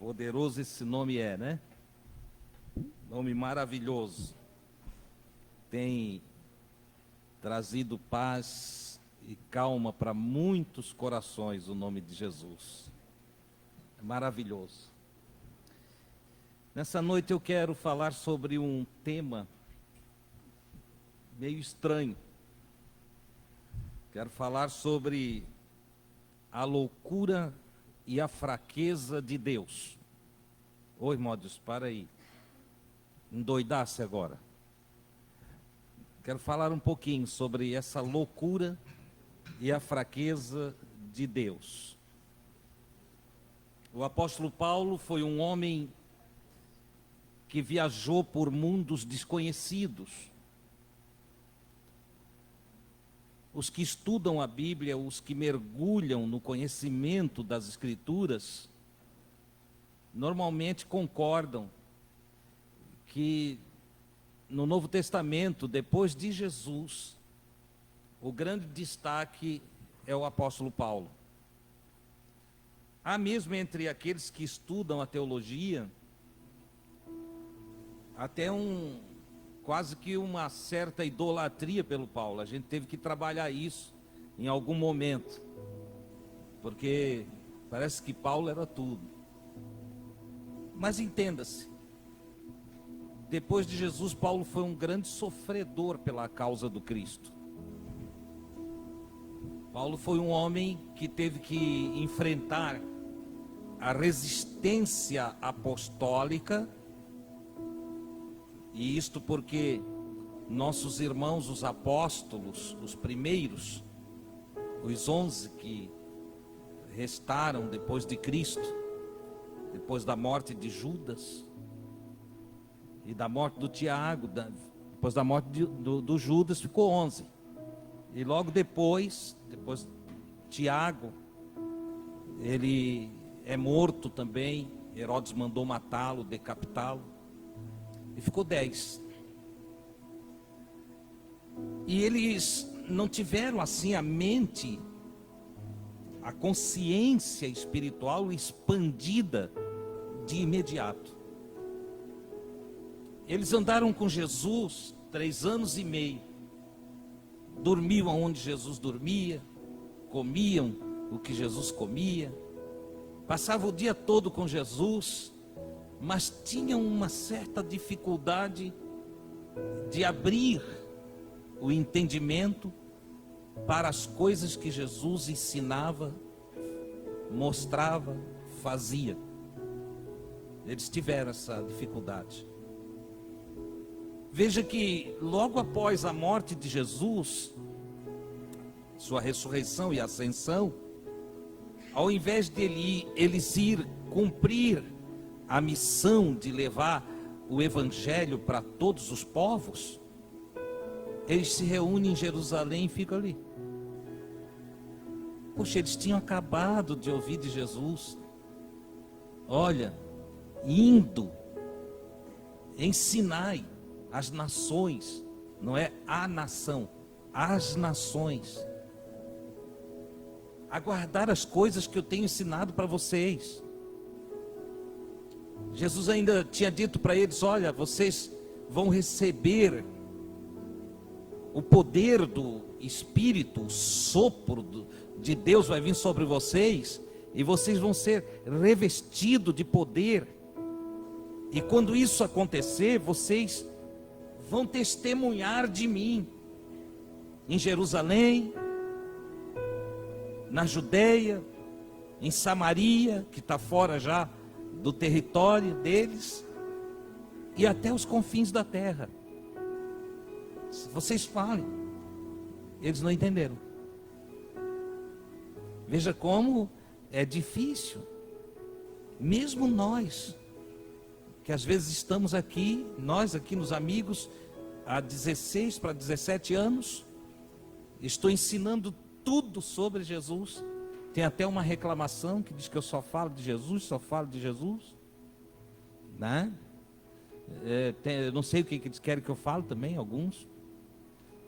Poderoso esse nome é, né? Nome maravilhoso. Tem trazido paz e calma para muitos corações o nome de Jesus. É maravilhoso. Nessa noite eu quero falar sobre um tema meio estranho. Quero falar sobre a loucura e a fraqueza de Deus. Oi, Módios, para aí. Endoidasse agora. Quero falar um pouquinho sobre essa loucura e a fraqueza de Deus. O apóstolo Paulo foi um homem que viajou por mundos desconhecidos. Os que estudam a Bíblia, os que mergulham no conhecimento das Escrituras, normalmente concordam que no Novo Testamento, depois de Jesus, o grande destaque é o apóstolo Paulo. Há mesmo entre aqueles que estudam a teologia, até quase que uma certa idolatria pelo Paulo. A gente teve que trabalhar isso em algum momento, porque parece que Paulo era tudo. Mas entenda-se, depois de Jesus, Paulo foi um grande sofredor pela causa do Cristo. Paulo foi um homem que teve que enfrentar a resistência apostólica, e isto porque nossos irmãos, os apóstolos, os primeiros, os 11 que restaram depois de Cristo, depois da morte de Judas e da morte do Tiago, depois da morte do Judas ficou 11. E logo depois Tiago, ele é morto também, Herodes mandou matá-lo, decapitá-lo. E ficou 10. E eles não tiveram assim a mente, a consciência espiritual expandida de imediato. Eles andaram com Jesus 3 anos e meio. Dormiam onde Jesus dormia, comiam o que Jesus comia, passavam o dia todo com Jesus, mas tinham uma certa dificuldade de abrir o entendimento para as coisas que Jesus ensinava, mostrava, fazia. Eles tiveram essa dificuldade. Veja que logo após a morte de Jesus, sua ressurreição e ascensão, ao invés de eles ir cumprir a missão de levar o evangelho para todos os povos, eles se reúnem em Jerusalém e ficam ali. Poxa, eles tinham acabado de ouvir de Jesus. Olha, indo ensinai as nações, não é a nação, as nações, a guardar as coisas que eu tenho ensinado para vocês. Jesus ainda tinha dito para eles: olha, vocês vão receber o poder do Espírito, o sopro de Deus vai vir sobre vocês, e vocês vão ser revestidos de poder. E quando isso acontecer, vocês vão testemunhar de mim em Jerusalém, na Judeia, em Samaria, que está fora já do território deles, e até os confins da terra. Se vocês falem, eles não entenderam. Veja como é difícil, mesmo nós, que às vezes estamos aqui, nós aqui nos amigos, há 16 para 17 anos, estou ensinando tudo sobre Jesus. Tem até uma reclamação que diz que eu só falo de Jesus, né? Eu não sei o que eles querem que eu fale também, alguns,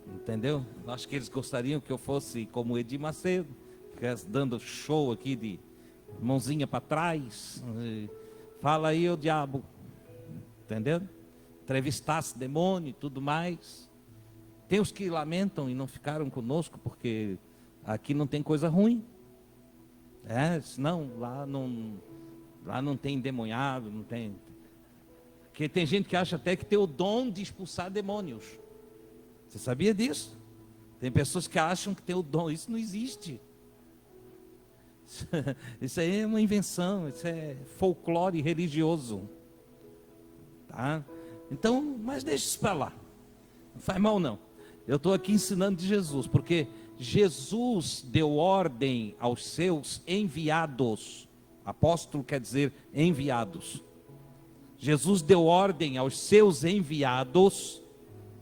entendeu? Acho que eles gostariam que eu fosse como Edir Macedo, ficasse dando show aqui de mãozinha para trás, Fala aí, o diabo. Entendeu? Entrevistasse demônio e tudo mais. Tem os que lamentam e não ficaram conosco, porque aqui não tem coisa ruim. Senão lá não tem endemoniado, não tem. Porque tem gente que acha até que tem o dom de expulsar demônios. Você sabia disso? Tem pessoas que acham que tem o dom. Isso não existe. Isso aí é uma invenção, isso é folclore religioso. Tá? Então, mas deixa isso para lá. Não faz mal não. Eu estou aqui ensinando de Jesus, porque Jesus deu ordem aos seus enviados. Apóstolo quer dizer enviados. Jesus deu ordem aos seus enviados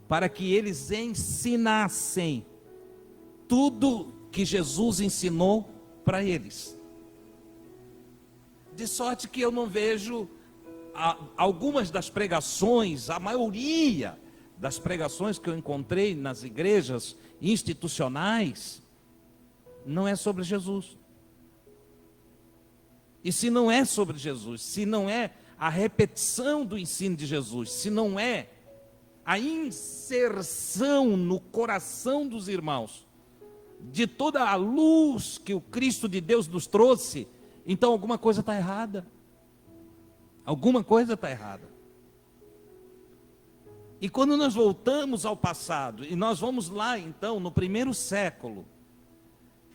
para que eles ensinassem tudo que Jesus ensinou para eles. De sorte que eu não vejo algumas das pregações, a maioria das pregações que eu encontrei nas igrejas institucionais, não é sobre Jesus. E se não é sobre Jesus, se não é a repetição do ensino de Jesus, se não é a inserção no coração dos irmãos de toda a luz que o Cristo de Deus nos trouxe, então alguma coisa está errada. Alguma coisa está errada. E quando nós voltamos ao passado, e nós vamos lá então no primeiro século,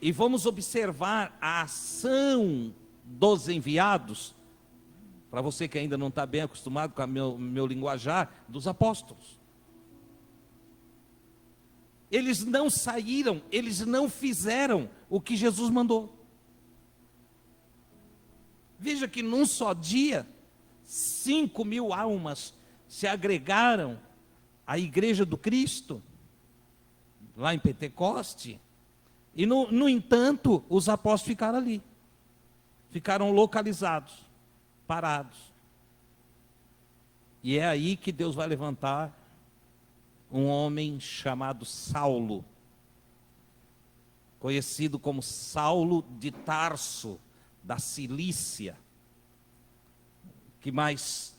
e vamos observar a ação dos enviados, para você que ainda não está bem acostumado com o meu linguajar, dos apóstolos. Eles não saíram, eles não fizeram o que Jesus mandou. Veja que num só dia, 5.000 almas se agregaram à igreja do Cristo, lá em Pentecoste, e no entanto, os apóstolos ficaram ali, ficaram localizados, parados. E é aí que Deus vai levantar um homem chamado Saulo, conhecido como Saulo de Tarso, da Cilícia, que mais,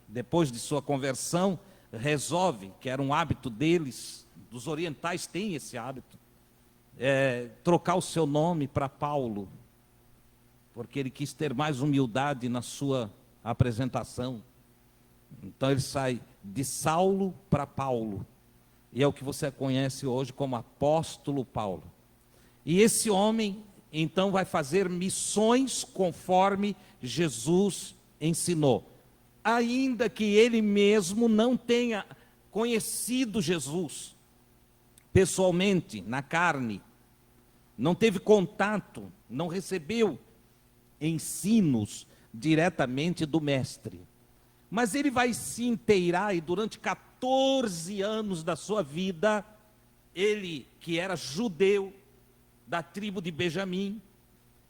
depois de sua conversão, resolve, que era um hábito deles, dos orientais têm esse hábito, trocar o seu nome para Paulo, porque ele quis ter mais humildade na sua apresentação. Então ele sai de Saulo para Paulo, e é o que você conhece hoje como apóstolo Paulo. E esse homem então vai fazer missões conforme Jesus ensinou, ainda que ele mesmo não tenha conhecido Jesus pessoalmente, na carne, não teve contato, não recebeu ensinos diretamente do mestre. Mas ele vai se inteirar, e durante 14 anos da sua vida, ele que era judeu, da tribo de Benjamim,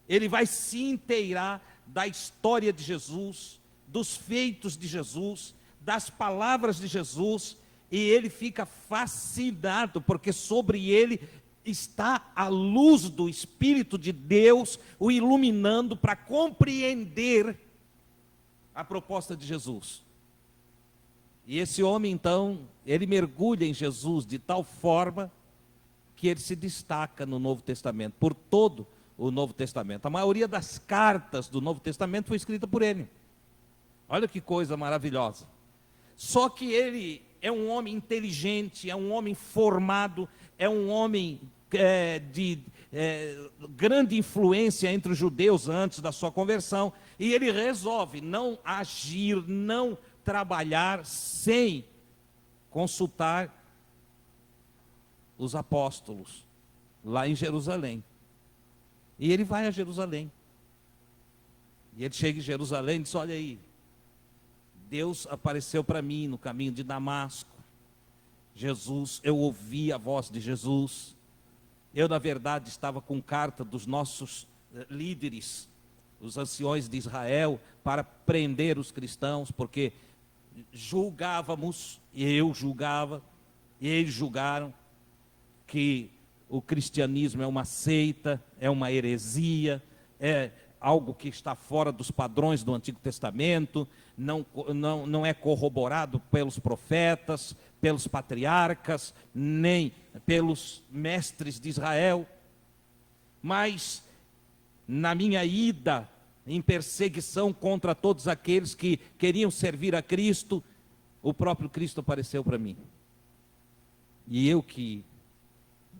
ele vai se inteirar da história de Jesus, dos feitos de Jesus, das palavras de Jesus, e ele fica fascinado, porque sobre ele está a luz do Espírito de Deus, o iluminando para compreender a proposta de Jesus. E esse homem então, ele mergulha em Jesus de tal forma que ele se destaca no Novo Testamento, por todo o Novo Testamento. A maioria das cartas do Novo Testamento foi escrita por ele. Olha que coisa maravilhosa. Só que ele é um homem inteligente, é um homem formado, é um homem de grande influência entre os judeus antes da sua conversão, e ele resolve não agir, não trabalhar sem consultar os apóstolos lá em Jerusalém. E ele vai a Jerusalém. E ele chega em Jerusalém e diz: olha aí, Deus apareceu para mim no caminho de Damasco. Jesus, eu ouvi a voz de Jesus. Eu, na verdade, estava com carta dos nossos líderes, os anciões de Israel, para prender os cristãos, porque julgávamos, e eu julgava, e eles julgaram, que o cristianismo é uma seita, é uma heresia, algo que está fora dos padrões do Antigo Testamento, não é corroborado pelos profetas, pelos patriarcas, nem pelos mestres de Israel. Mas, na minha ida em perseguição contra todos aqueles que queriam servir a Cristo, o próprio Cristo apareceu para mim. E eu, que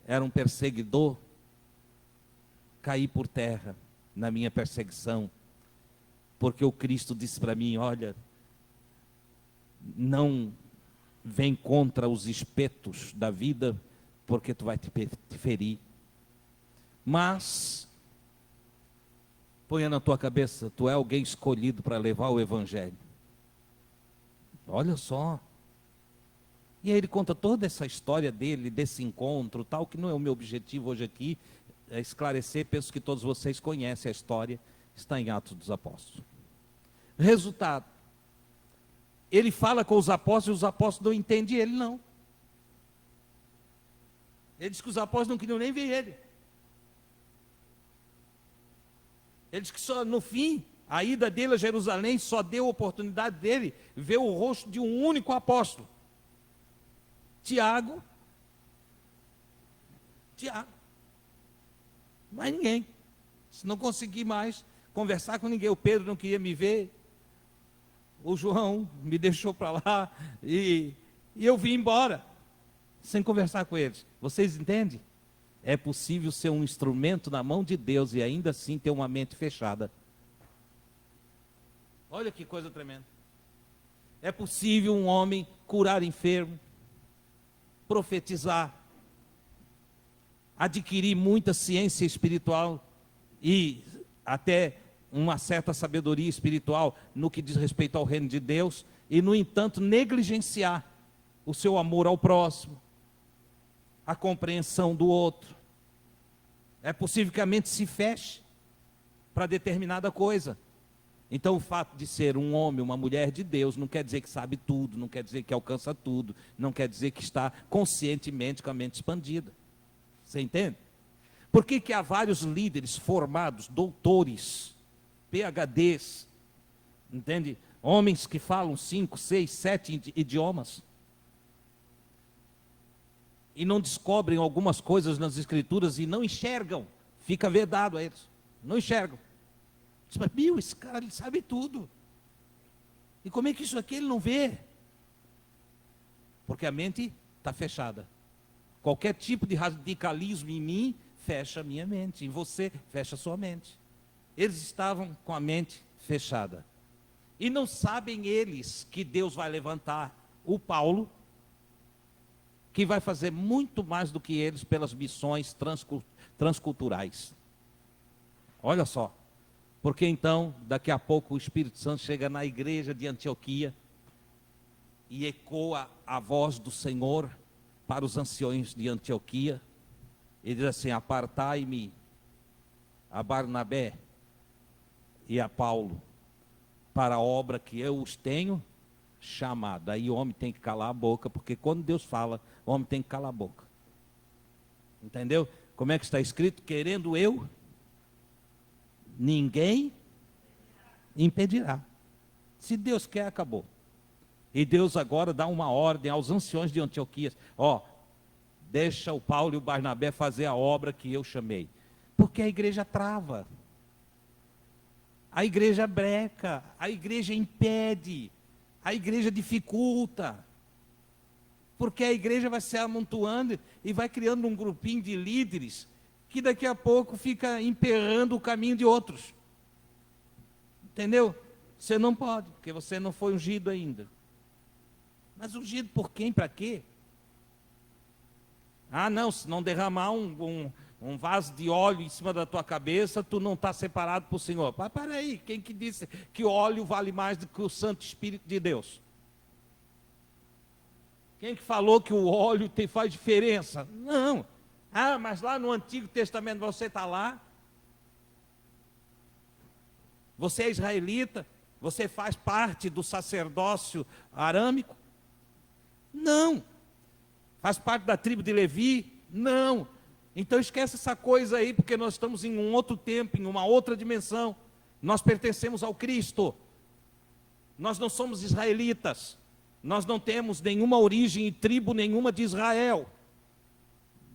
era um perseguidor, caí por terra na minha perseguição, porque o Cristo disse para mim: olha, não vem contra os espetos da vida, porque tu vai te ferir. Mas ponha na tua cabeça, tu é alguém escolhido para levar o Evangelho. Olha só. E aí ele conta toda essa história dele, desse encontro, tal, que não é o meu objetivo hoje aqui, é esclarecer. Penso que todos vocês conhecem a história, está em Atos dos Apóstolos. Resultado, ele fala com os apóstolos, e os apóstolos não entendem ele, não. Ele diz que os apóstolos não queriam nem ver ele. Ele diz que só no fim, a ida dele a Jerusalém só deu a oportunidade dele ver o rosto de um único apóstolo. Tiago. Mais ninguém. Se não consegui mais conversar com ninguém, o Pedro não queria me ver, o João me deixou para lá, e eu vim embora, sem conversar com eles. Vocês entendem? É possível ser um instrumento na mão de Deus e ainda assim ter uma mente fechada. Olha que coisa tremenda. É possível um homem curar enfermo, profetizar, adquirir muita ciência espiritual e até uma certa sabedoria espiritual no que diz respeito ao reino de Deus, e no entanto negligenciar o seu amor ao próximo, a compreensão do outro. É possível que a mente se feche para determinada coisa. Então o fato de ser um homem, uma mulher de Deus, não quer dizer que sabe tudo, não quer dizer que alcança tudo, não quer dizer que está conscientemente com a mente expandida. Você entende? Por que que há vários líderes formados, doutores, PhDs, entende? Homens que falam 5, 6, 7 idiomas, e não descobrem algumas coisas nas Escrituras e não enxergam, fica vedado a eles, não enxergam. Diz, mas meu, esse cara ele sabe tudo, e como é que isso aqui ele não vê? Porque a mente está fechada. Qualquer tipo de radicalismo em mim fecha a minha mente, em você fecha a sua mente. Eles estavam com a mente fechada, e não sabem eles que Deus vai levantar o Paulo, que vai fazer muito mais do que eles pelas missões transculturais. Olha só, porque então, daqui a pouco o Espírito Santo chega na igreja de Antioquia e ecoa a voz do Senhor para os anciões de Antioquia. Ele diz assim: apartai-me a Barnabé e a Paulo para a obra que eu os tenho chamado. Aí o homem tem que calar a boca, porque quando Deus fala, o homem tem que calar a boca. Entendeu? Como é que está escrito? Querendo eu, ninguém impedirá. Se Deus quer, acabou. E Deus agora dá uma ordem aos anciões de Antioquia: ó, deixa o Paulo e o Barnabé fazer a obra que eu chamei. Porque a igreja trava, a igreja breca, a igreja impede, a igreja dificulta, porque a igreja vai se amontoando e vai criando um grupinho de líderes que daqui a pouco fica emperrando o caminho de outros. Entendeu? Você não pode, porque você não foi ungido ainda. Mas ungido por quem? Para quê? Ah, não, se não derramar um vaso de óleo em cima da tua cabeça, tu não está separado para o Senhor. Mas para aí, quem que disse que o óleo vale mais do que o Santo Espírito de Deus? Quem que falou que o óleo faz diferença? Não. Ah, mas lá no Antigo Testamento você está lá, você é israelita, você faz parte do sacerdócio arâmico? Não. Faz parte da tribo de Levi? Não. Então esquece essa coisa aí, porque nós estamos em um outro tempo, em uma outra dimensão. Nós pertencemos ao Cristo. Nós não somos israelitas. Nós não temos nenhuma origem e tribo nenhuma de Israel.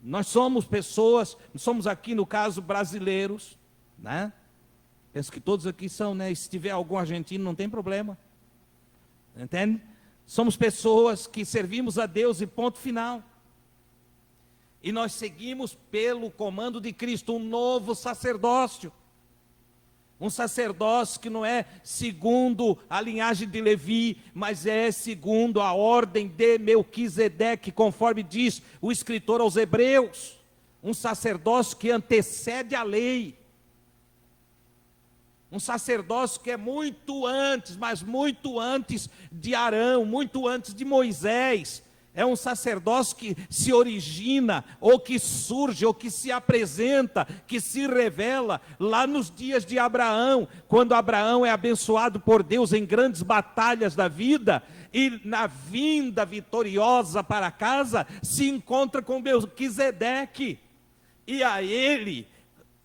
Nós somos pessoas, somos aqui no caso brasileiros, né? Penso que todos aqui são, né? E se tiver algum argentino não tem problema. Entende? Somos pessoas que servimos a Deus e ponto final. E nós seguimos pelo comando de Cristo um novo sacerdócio. Um sacerdócio que não é segundo a linhagem de Levi, mas é segundo a ordem de Melquisedeque, conforme diz o escritor aos Hebreus. Um sacerdócio que antecede a lei. Um sacerdócio que é muito antes, mas muito antes de Arão, muito antes de Moisés. É um sacerdócio que se origina, ou que surge, ou que se apresenta, que se revela lá nos dias de Abraão, quando Abraão é abençoado por Deus em grandes batalhas da vida, e na vinda vitoriosa para casa, se encontra com Melquisedeque, e a ele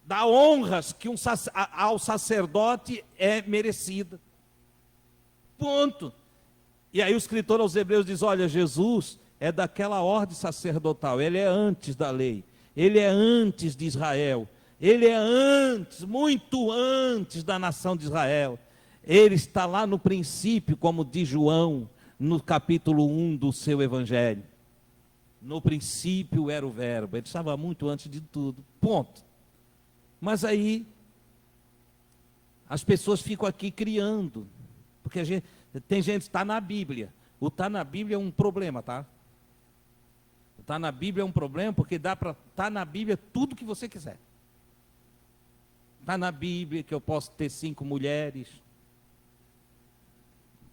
dá honras que ao sacerdote é merecida. Ponto. E aí o escritor aos Hebreus diz, olha, Jesus é daquela ordem sacerdotal, ele é antes da lei, ele é antes de Israel, ele é antes, muito antes da nação de Israel. Ele está lá no princípio, como diz João, no capítulo 1 do seu evangelho. No princípio era o verbo, ele estava muito antes de tudo, ponto. Mas aí, as pessoas ficam aqui criando, porque tem gente que está na Bíblia. O está na Bíblia é um problema, tá? O está na Bíblia é um problema, porque dá para estar na Bíblia tudo que você quiser. Está na Bíblia que eu posso ter 5 mulheres.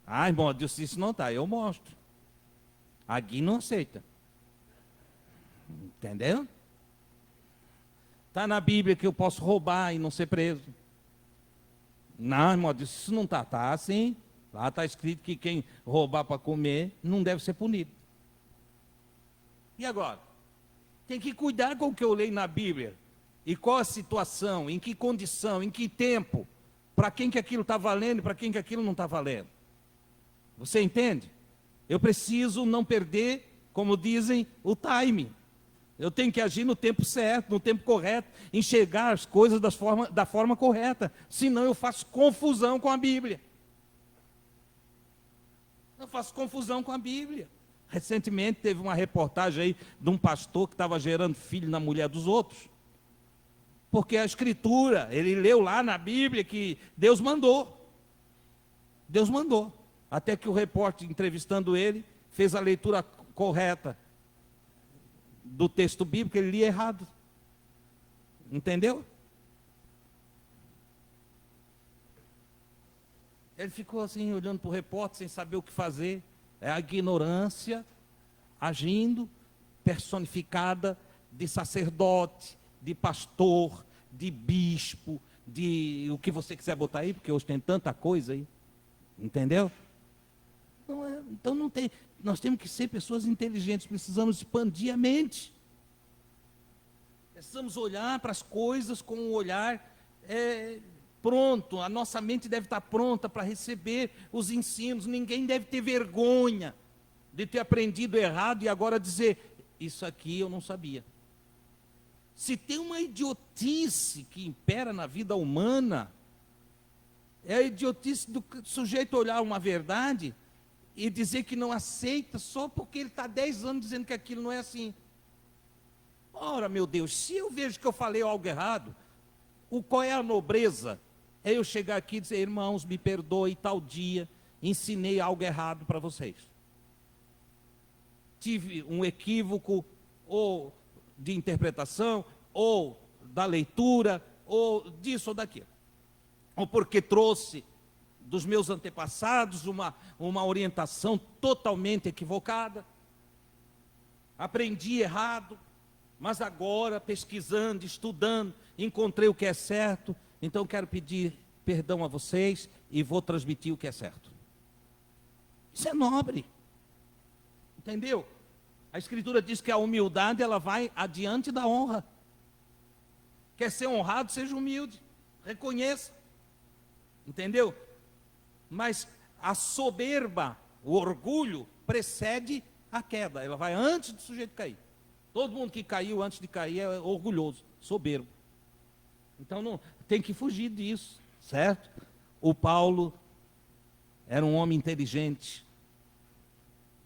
Ah, irmão, Deus, isso não está, eu mostro. A Gui não aceita. Entendeu? Está na Bíblia que eu posso roubar e não ser preso. Não, irmão, isso não está. Está assim. Lá está escrito que quem roubar para comer não deve ser punido. E agora? Tem que cuidar com o que eu leio na Bíblia. E qual a situação, em que condição, em que tempo, para quem que aquilo está valendo e para quem que aquilo não está valendo. Você entende? Eu preciso não perder, como dizem, o timing. Eu tenho que agir no tempo certo, no tempo correto, enxergar as coisas da forma correta. Senão eu faço confusão com a Bíblia. Eu faço confusão com a Bíblia. Recentemente teve uma reportagem aí de um pastor que estava gerando filho na mulher dos outros. Porque a Escritura, ele leu lá na Bíblia que Deus mandou. Deus mandou. Até que o repórter, entrevistando ele, fez a leitura correta do texto bíblico, ele lia errado. Entendeu? Ele ficou assim, olhando para o repórter, sem saber o que fazer. É a ignorância agindo, personificada de sacerdote, de pastor, de bispo, de o que você quiser botar aí, porque hoje tem tanta coisa aí. Entendeu? Então não tem. Nós temos que ser pessoas inteligentes, precisamos expandir a mente. Precisamos olhar para as coisas com um olhar pronto. A nossa mente deve estar pronta para receber os ensinos. Ninguém deve ter vergonha de ter aprendido errado e agora dizer, isso aqui eu não sabia. Se tem uma idiotice que impera na vida humana, é a idiotice do sujeito olhar uma verdade e dizer que não aceita só porque ele está 10 anos dizendo que aquilo não é assim. Ora, meu Deus, se eu vejo que eu falei algo errado, qual é a nobreza? É eu chegar aqui e dizer, irmãos, me perdoe, tal dia, ensinei algo errado para vocês. Tive um equívoco, ou de interpretação, ou da leitura, ou disso ou daquilo. Ou porque trouxe dos meus antepassados uma orientação totalmente equivocada. Aprendi errado, mas agora, pesquisando, estudando, encontrei o que é certo, então quero pedir perdão a vocês e vou transmitir o que é certo. Isso é nobre. Entendeu? A Escritura diz que a humildade, ela vai adiante da honra. Quer ser honrado, seja humilde. Reconheça. Entendeu? Mas a soberba, o orgulho, precede a queda. Ela vai antes do sujeito cair. Todo mundo que caiu antes de cair é orgulhoso, soberbo. Então não, tem que fugir disso, certo? O Paulo era um homem inteligente.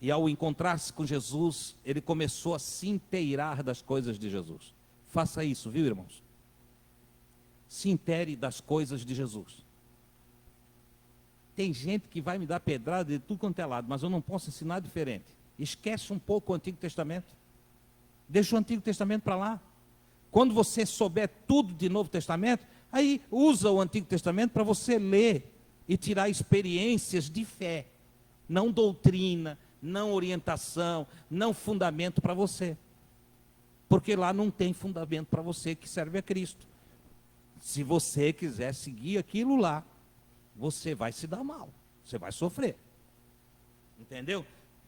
E ao encontrar-se com Jesus, ele começou a se inteirar das coisas de Jesus. Faça isso, viu, irmãos? Se intere das coisas de Jesus. Tem gente que vai me dar pedrada de tudo quanto é lado, mas eu não posso ensinar diferente. Esquece um pouco o Antigo Testamento. Deixa o Antigo Testamento para lá. Quando você souber tudo de Novo Testamento, aí usa o Antigo Testamento para você ler e tirar experiências de fé. Não doutrina, não orientação, não fundamento para você. Porque lá não tem fundamento para você que serve a Cristo. Se você quiser seguir aquilo lá, você vai se dar mal, você vai sofrer. Entendeu?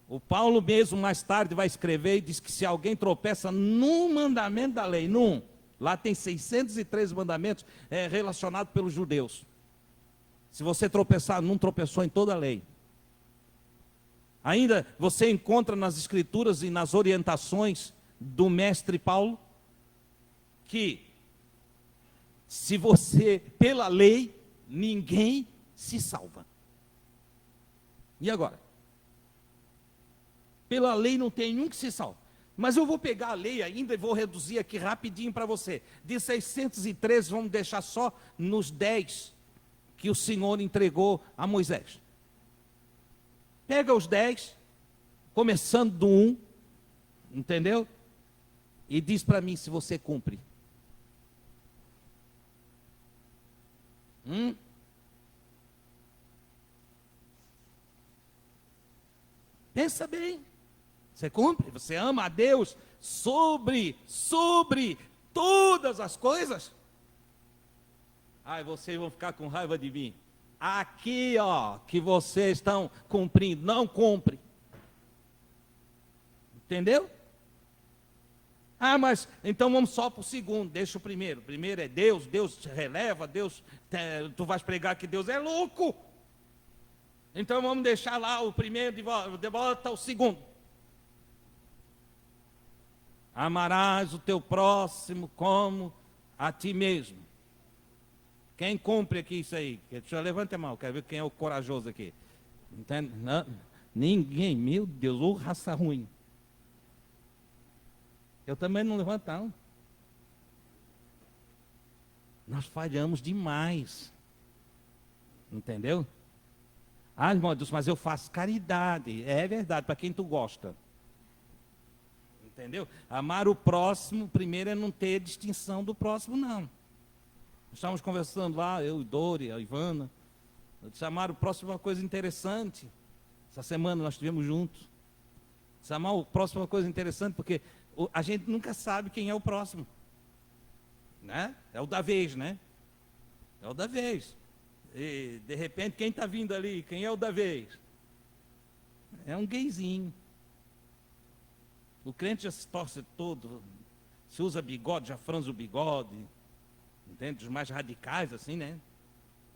O Paulo mesmo mais tarde vai escrever e diz que se alguém tropeça num mandamento da lei, lá tem 613 mandamentos relacionados pelos judeus. Se você tropeçar, não tropeçou em toda a lei. Ainda você encontra nas escrituras e nas orientações do mestre Paulo, que se você, pela lei, ninguém se salva. E agora? Pela lei não tem nenhum que se salva. Mas eu vou pegar a lei ainda e vou reduzir aqui rapidinho para você. De 613, vamos deixar só nos 10 que o Senhor entregou a Moisés. Pega os 10, começando do 1, entendeu? E diz para mim se você cumpre. Pensa bem. Você cumpre? Você ama a Deus sobre todas as coisas? Ai, vocês vão ficar com raiva de mim. Aqui, ó, que vocês estão cumprindo, não cumpre. Entendeu? Ah, mas então vamos só para o segundo, deixa o primeiro. O primeiro é Deus, Deus te releva, Deus, tu vais pregar que Deus é louco. Então vamos deixar lá o primeiro de volta ao segundo. Amarás o teu próximo como a ti mesmo. Quem cumpre aqui isso aí? Deixa eu levantar a mão, quero ver quem é o corajoso aqui. Entende? Não, ninguém, meu Deus, ô raça ruim. Eu também não levanto, não. Nós falhamos demais. Entendeu? Ah, irmão Deus, mas eu faço caridade. É verdade, para quem tu gosta. Entendeu? Amar o próximo, primeiro é não ter distinção do próximo, não. Estávamos conversando lá, eu e Dori, a Ivana. Eu disse, amar o próximo é uma coisa interessante. Essa semana nós estivemos juntos. Disse, amar o próximo é uma coisa interessante, porque a gente nunca sabe quem é o próximo. Né? É o da vez, né? É o da vez. E, de repente, quem está vindo ali? Quem é o da vez? É um gayzinho. O crente já se torce todo, se usa bigode, já franze o bigode. Entende? Os mais radicais, assim, né?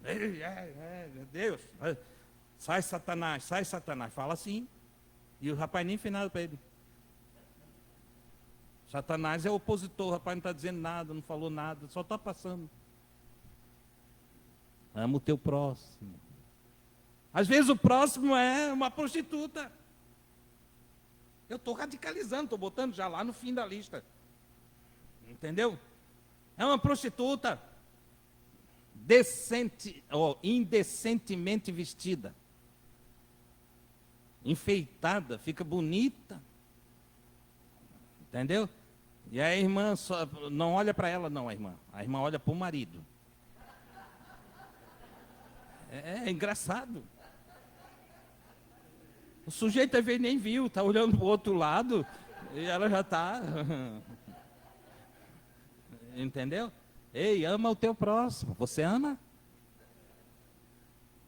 Meu Deus. Sai Satanás, sai Satanás. Fala assim. E o rapaz nem fez nada para ele. Satanás é opositor, o rapaz não está dizendo nada, não falou nada, só está passando. Ama o teu próximo. Às vezes o próximo é uma prostituta. Eu estou radicalizando, estou botando já lá no fim da lista. Entendeu? É uma prostituta decente, ou indecentemente vestida. Enfeitada, fica bonita. Entendeu? E a irmã só, não olha para ela não, a irmã olha para o marido. É engraçado. O sujeito às vezes nem viu, está olhando para o outro lado e ela já está. Entendeu? Ei, ama o teu próximo. Você ama?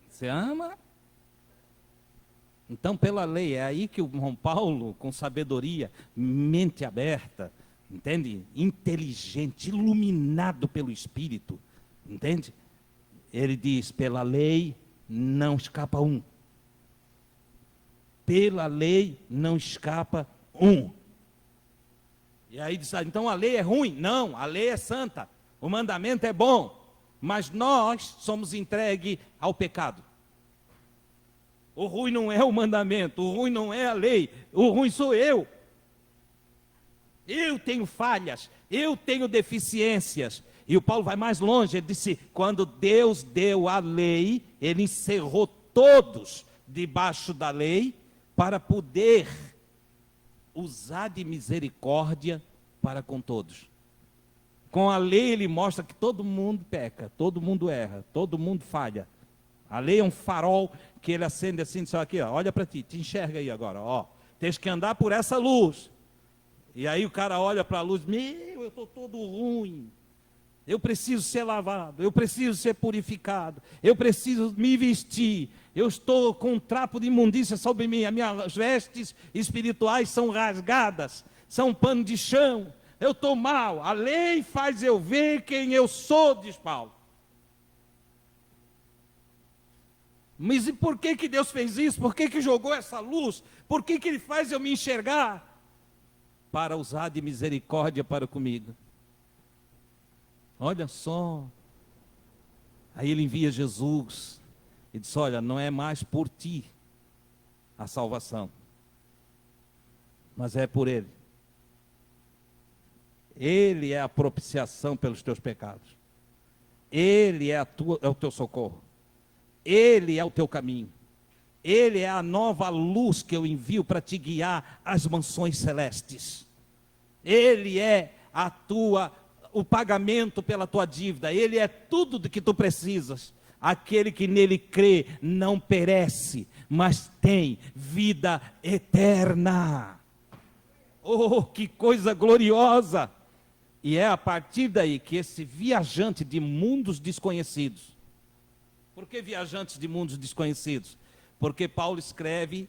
Você ama? Então, pela lei, é aí que o João Paulo, com sabedoria, mente aberta, entende? Inteligente, iluminado pelo Espírito, entende? Ele diz: pela lei não escapa um. Pela lei não escapa um. E aí diz: então a lei é ruim? Não, a lei é santa. O mandamento é bom. Mas nós somos entregues ao pecado. O ruim não é o mandamento, o ruim não é a lei, o ruim sou eu. Eu tenho falhas, eu tenho deficiências. E o Paulo vai mais longe, ele disse: quando Deus deu a lei, ele encerrou todos debaixo da lei, para poder usar de misericórdia para com todos. Com a lei ele mostra que todo mundo peca, todo mundo erra, todo mundo falha. A lei é um farol que ele acende assim, diz: aqui, ó, olha para ti, te enxerga aí agora, ó, tens que andar por essa luz. E aí o cara olha para a luz: meu, eu estou todo ruim, eu preciso ser lavado, eu preciso ser purificado, eu preciso me vestir, eu estou com um trapo de imundícia sobre mim, as minhas vestes espirituais são rasgadas, são pano de chão, eu estou mal, a lei faz eu ver quem eu sou, diz Paulo. Mas e por que Deus fez isso? Por que jogou essa luz? Por que Ele faz eu me enxergar? Para usar de misericórdia para comigo. Olha só. Aí Ele envia Jesus e diz: olha, não é mais por ti a salvação, mas é por Ele. Ele é a propiciação pelos teus pecados. Ele é o teu socorro. Ele é o teu caminho. Ele é a nova luz que eu envio para te guiar às mansões celestes. Ele é o pagamento pela tua dívida. Ele é tudo do que tu precisas. Aquele que nele crê não perece, mas tem vida eterna. Oh, que coisa gloriosa! E é a partir daí que esse viajante de mundos desconhecidos. Por que viajantes de mundos desconhecidos? Porque Paulo escreve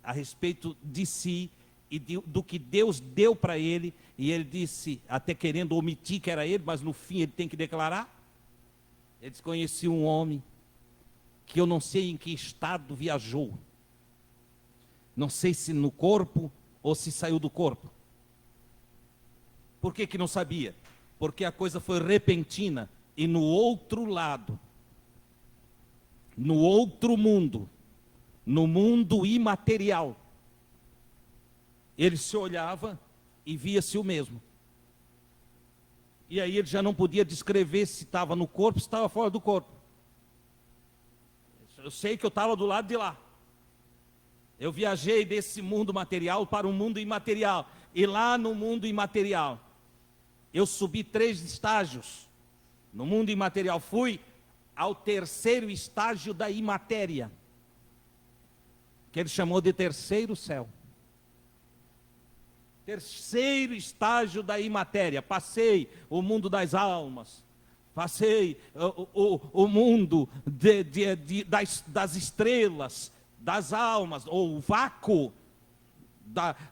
a respeito de si e do que Deus deu para ele, e ele disse, até querendo omitir que era ele, mas no fim ele tem que declarar. Ele disse: conheci um homem que eu não sei em que estado viajou, não sei se no corpo ou se saiu do corpo. Por que não sabia? Porque a coisa foi repentina, e no outro lado, no outro mundo, no mundo imaterial, ele se olhava e via-se o mesmo. E aí ele já não podia descrever se estava no corpo, se estava fora do corpo. Eu sei que eu estava do lado de lá. Eu viajei desse mundo material para o mundo imaterial. E lá no mundo imaterial, eu subi 3 estágios. No mundo imaterial, fui ao terceiro estágio da imatéria, que ele chamou de terceiro céu. Terceiro estágio da imatéria. Passei o mundo das almas, passei o mundo das estrelas, das almas, ou o vácuo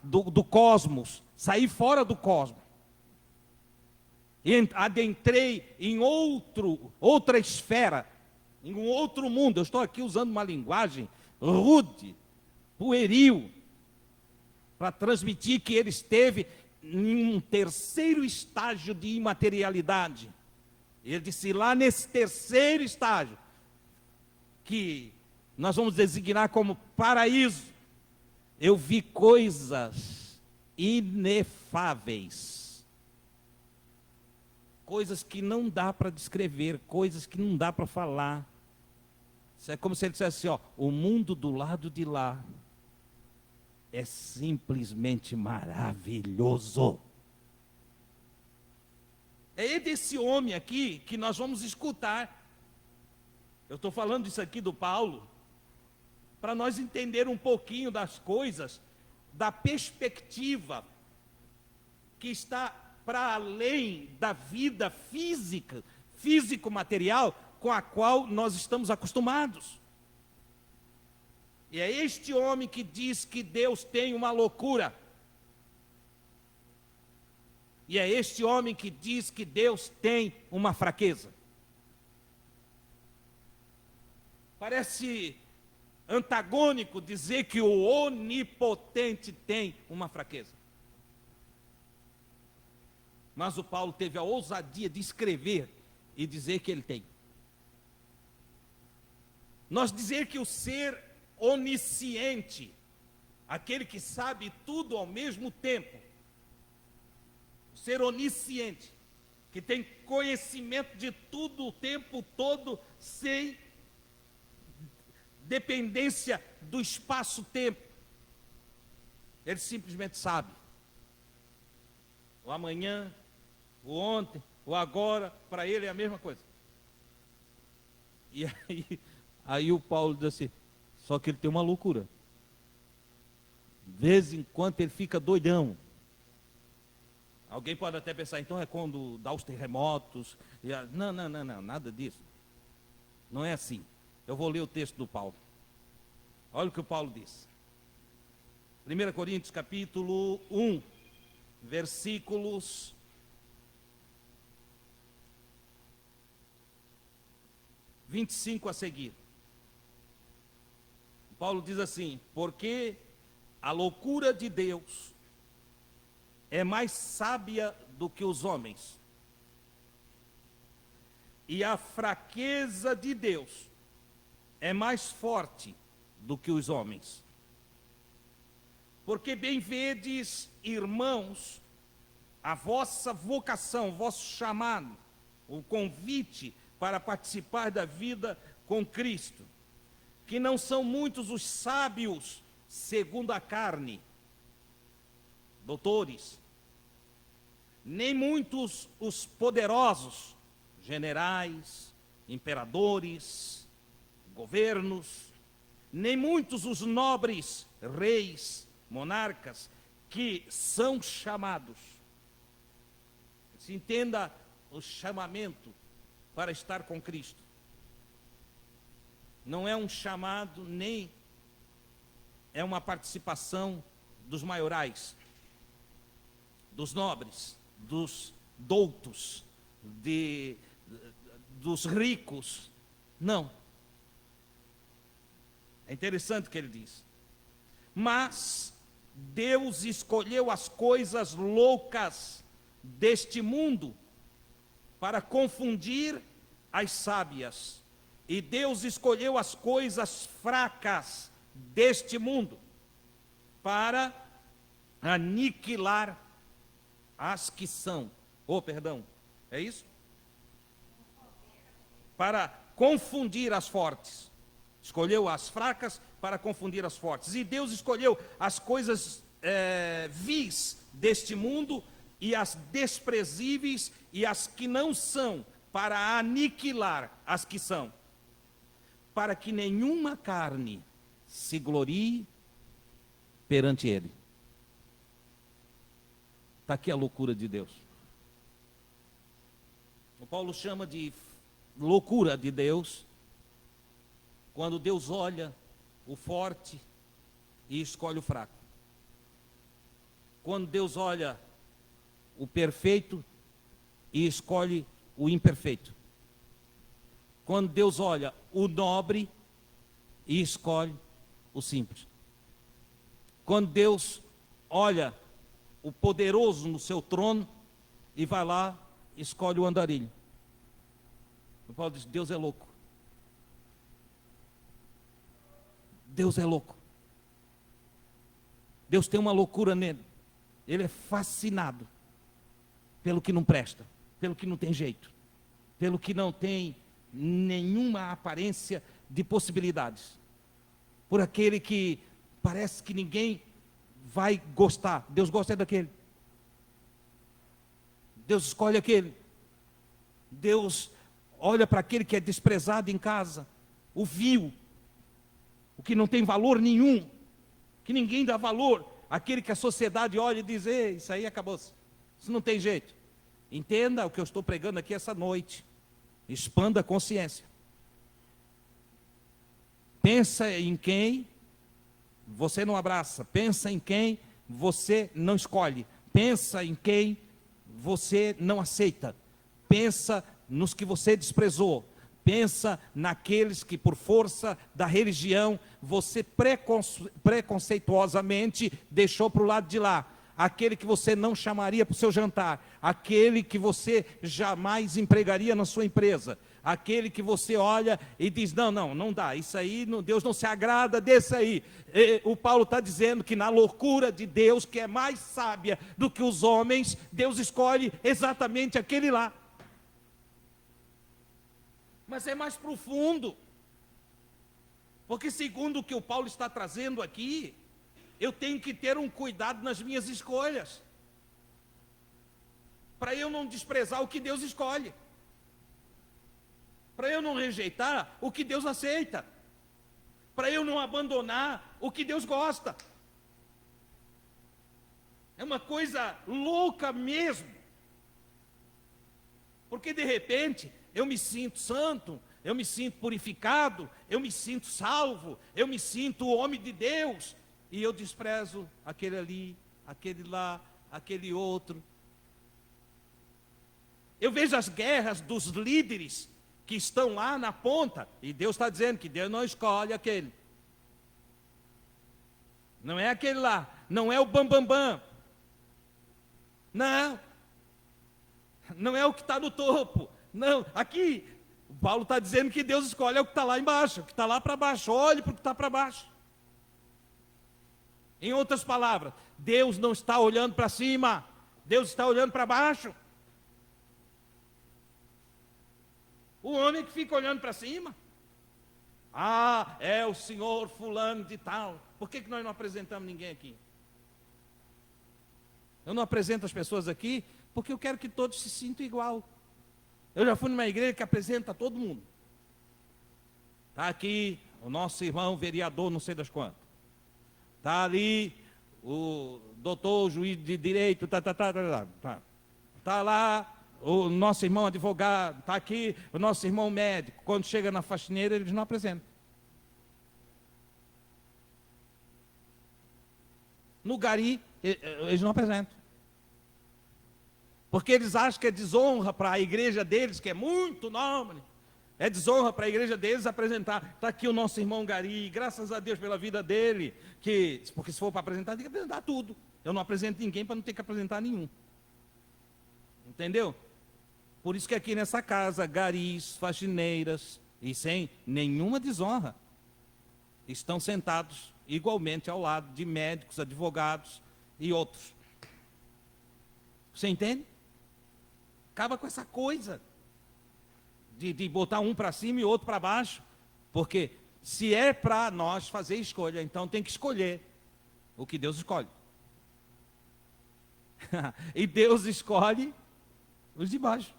do cosmos. Saí fora do cosmos. Adentrei em outra esfera, em um outro mundo. Eu estou aqui usando uma linguagem rude, pueril, para transmitir que ele esteve em um terceiro estágio de imaterialidade. Ele disse: lá nesse terceiro estágio, que nós vamos designar como paraíso, eu vi coisas inefáveis. Coisas que não dá para descrever, coisas que não dá para falar. Isso é como se ele dissesse assim: ó, o mundo do lado de lá é simplesmente maravilhoso. É desse homem aqui que nós vamos escutar. Eu estou falando isso aqui do Paulo, para nós entender um pouquinho das coisas, da perspectiva que está para além da vida física, físico-material, com a qual nós estamos acostumados. E é este homem que diz que Deus tem uma loucura. E é este homem que diz que Deus tem uma fraqueza. Parece antagônico dizer que o onipotente tem uma fraqueza. Mas o Paulo teve a ousadia de escrever e dizer que ele tem. Nós dizer que o ser onisciente, aquele que sabe tudo ao mesmo tempo, o ser onisciente, que tem conhecimento de tudo o tempo todo, sem dependência do espaço-tempo. Ele simplesmente sabe. O amanhã, o ontem, o agora, para ele é a mesma coisa. E aí o Paulo diz assim, só que ele tem uma loucura. De vez em quando ele fica doidão. Alguém pode até pensar, então é quando dá os terremotos. Não, nada disso. Não é assim. Eu vou ler o texto do Paulo. Olha o que o Paulo diz. 1 Coríntios capítulo 1, versículos 25 a seguir. Paulo diz assim, porque a loucura de Deus é mais sábia do que os homens, e a fraqueza de Deus é mais forte do que os homens. Porque bem vedes, irmãos, a vossa vocação, o vosso chamado, o convite para participar da vida com Cristo, que não são muitos os sábios segundo a carne, doutores, nem muitos os poderosos, generais, imperadores, governos, nem muitos os nobres, reis, monarcas, que são chamados. Se entenda o chamamento para estar com Cristo. Não é um chamado, nem é uma participação dos maiorais, dos nobres, dos doutos, dos ricos. Não. É interessante o que ele diz. Mas Deus escolheu as coisas loucas deste mundo para confundir as sábias. E Deus escolheu as coisas fracas deste mundo para aniquilar as que são. É isso? Para confundir as fortes. Escolheu as fracas para confundir as fortes. E Deus escolheu as coisas vis deste mundo e as desprezíveis e as que não são, para aniquilar as que são, para que nenhuma carne se glorie perante Ele. Está aqui a loucura de Deus. O Paulo chama de loucura de Deus quando Deus olha o forte e escolhe o fraco. Quando Deus olha o perfeito e escolhe o imperfeito. Quando Deus olha o nobre e escolhe o simples. Quando Deus olha o poderoso no seu trono e vai lá, escolhe o andarilho. O Paulo diz, Deus é louco. Deus é louco. Deus tem uma loucura nele. Ele é fascinado pelo que não presta, pelo que não tem jeito, pelo que não tem nenhuma aparência de possibilidades, por aquele que parece que ninguém vai gostar. Deus gosta daquele. Deus escolhe aquele. Deus olha para aquele que é desprezado em casa, o vil, o que não tem valor nenhum, que ninguém dá valor, aquele que a sociedade olha e diz, ei, isso aí acabou-se, isso não tem jeito. Entenda o que eu estou pregando aqui essa noite, expanda a consciência. Pensa em quem você não abraça, pensa em quem você não escolhe, pensa em quem você não aceita, pensa nos que você desprezou, pensa naqueles que, por força da religião, você preconceituosamente deixou para o lado de lá. Aquele que você não chamaria para o seu jantar, aquele que você jamais empregaria na sua empresa, aquele que você olha e diz, não dá, isso aí, Deus não se agrada desse aí. O Paulo está dizendo que na loucura de Deus, que é mais sábia do que os homens, Deus escolhe exatamente aquele lá. Mas é mais profundo, porque segundo o que o Paulo está trazendo aqui, eu tenho que ter um cuidado nas minhas escolhas, para eu não desprezar o que Deus escolhe, para eu não rejeitar o que Deus aceita, para eu não abandonar o que Deus gosta. É uma coisa louca mesmo, porque de repente eu me sinto santo, eu me sinto purificado, eu me sinto salvo, eu me sinto homem de Deus, e eu desprezo aquele ali, aquele lá, aquele outro. Eu vejo as guerras dos líderes que estão lá na ponta, e Deus está dizendo que Deus não escolhe aquele. Não é aquele lá, não é o bambambam. Não é o que está no topo. Não, aqui, o Paulo está dizendo que Deus escolhe o que está lá embaixo, o que está lá para baixo. Olhe para o que está para baixo. Em outras palavras, Deus não está olhando para cima, Deus está olhando para baixo. O homem que fica olhando para cima, é o senhor fulano de tal. Por que nós não apresentamos ninguém aqui? Eu não apresento as pessoas aqui porque eu quero que todos se sintam igual. Eu já fui numa igreja que apresenta todo mundo. Está aqui o nosso irmão vereador, não sei das quantas. Está ali o doutor, o juiz de direito, tá lá o nosso irmão advogado, está aqui o nosso irmão médico. Quando chega na faxineira, eles não apresentam. No gari, eles não apresentam. Porque eles acham que é desonra para a igreja deles, que é muito nobre. É desonra para a igreja deles apresentar. Está aqui o nosso irmão Gari, graças a Deus pela vida dele. Porque se for para apresentar, tem que apresentar tudo. Eu não apresento ninguém para não ter que apresentar nenhum. Entendeu? Por isso que aqui nessa casa, garis, faxineiras, e sem nenhuma desonra, estão sentados igualmente ao lado de médicos, advogados e outros. Você entende? Acaba com essa coisa de botar um para cima e outro para baixo, porque se é para nós fazer escolha, então tem que escolher o que Deus escolhe. E Deus escolhe os de baixo.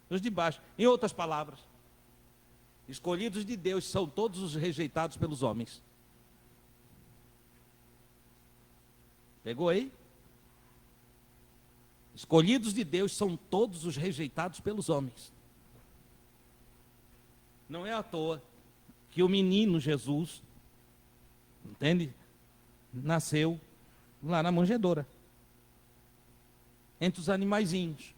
Os de baixo. Em outras palavras, escolhidos de Deus são todos os rejeitados pelos homens. Pegou aí? Escolhidos de Deus são todos os rejeitados pelos homens. Não é à toa que o menino Jesus, entende? Nasceu lá na manjedoura, entre os animaizinhos.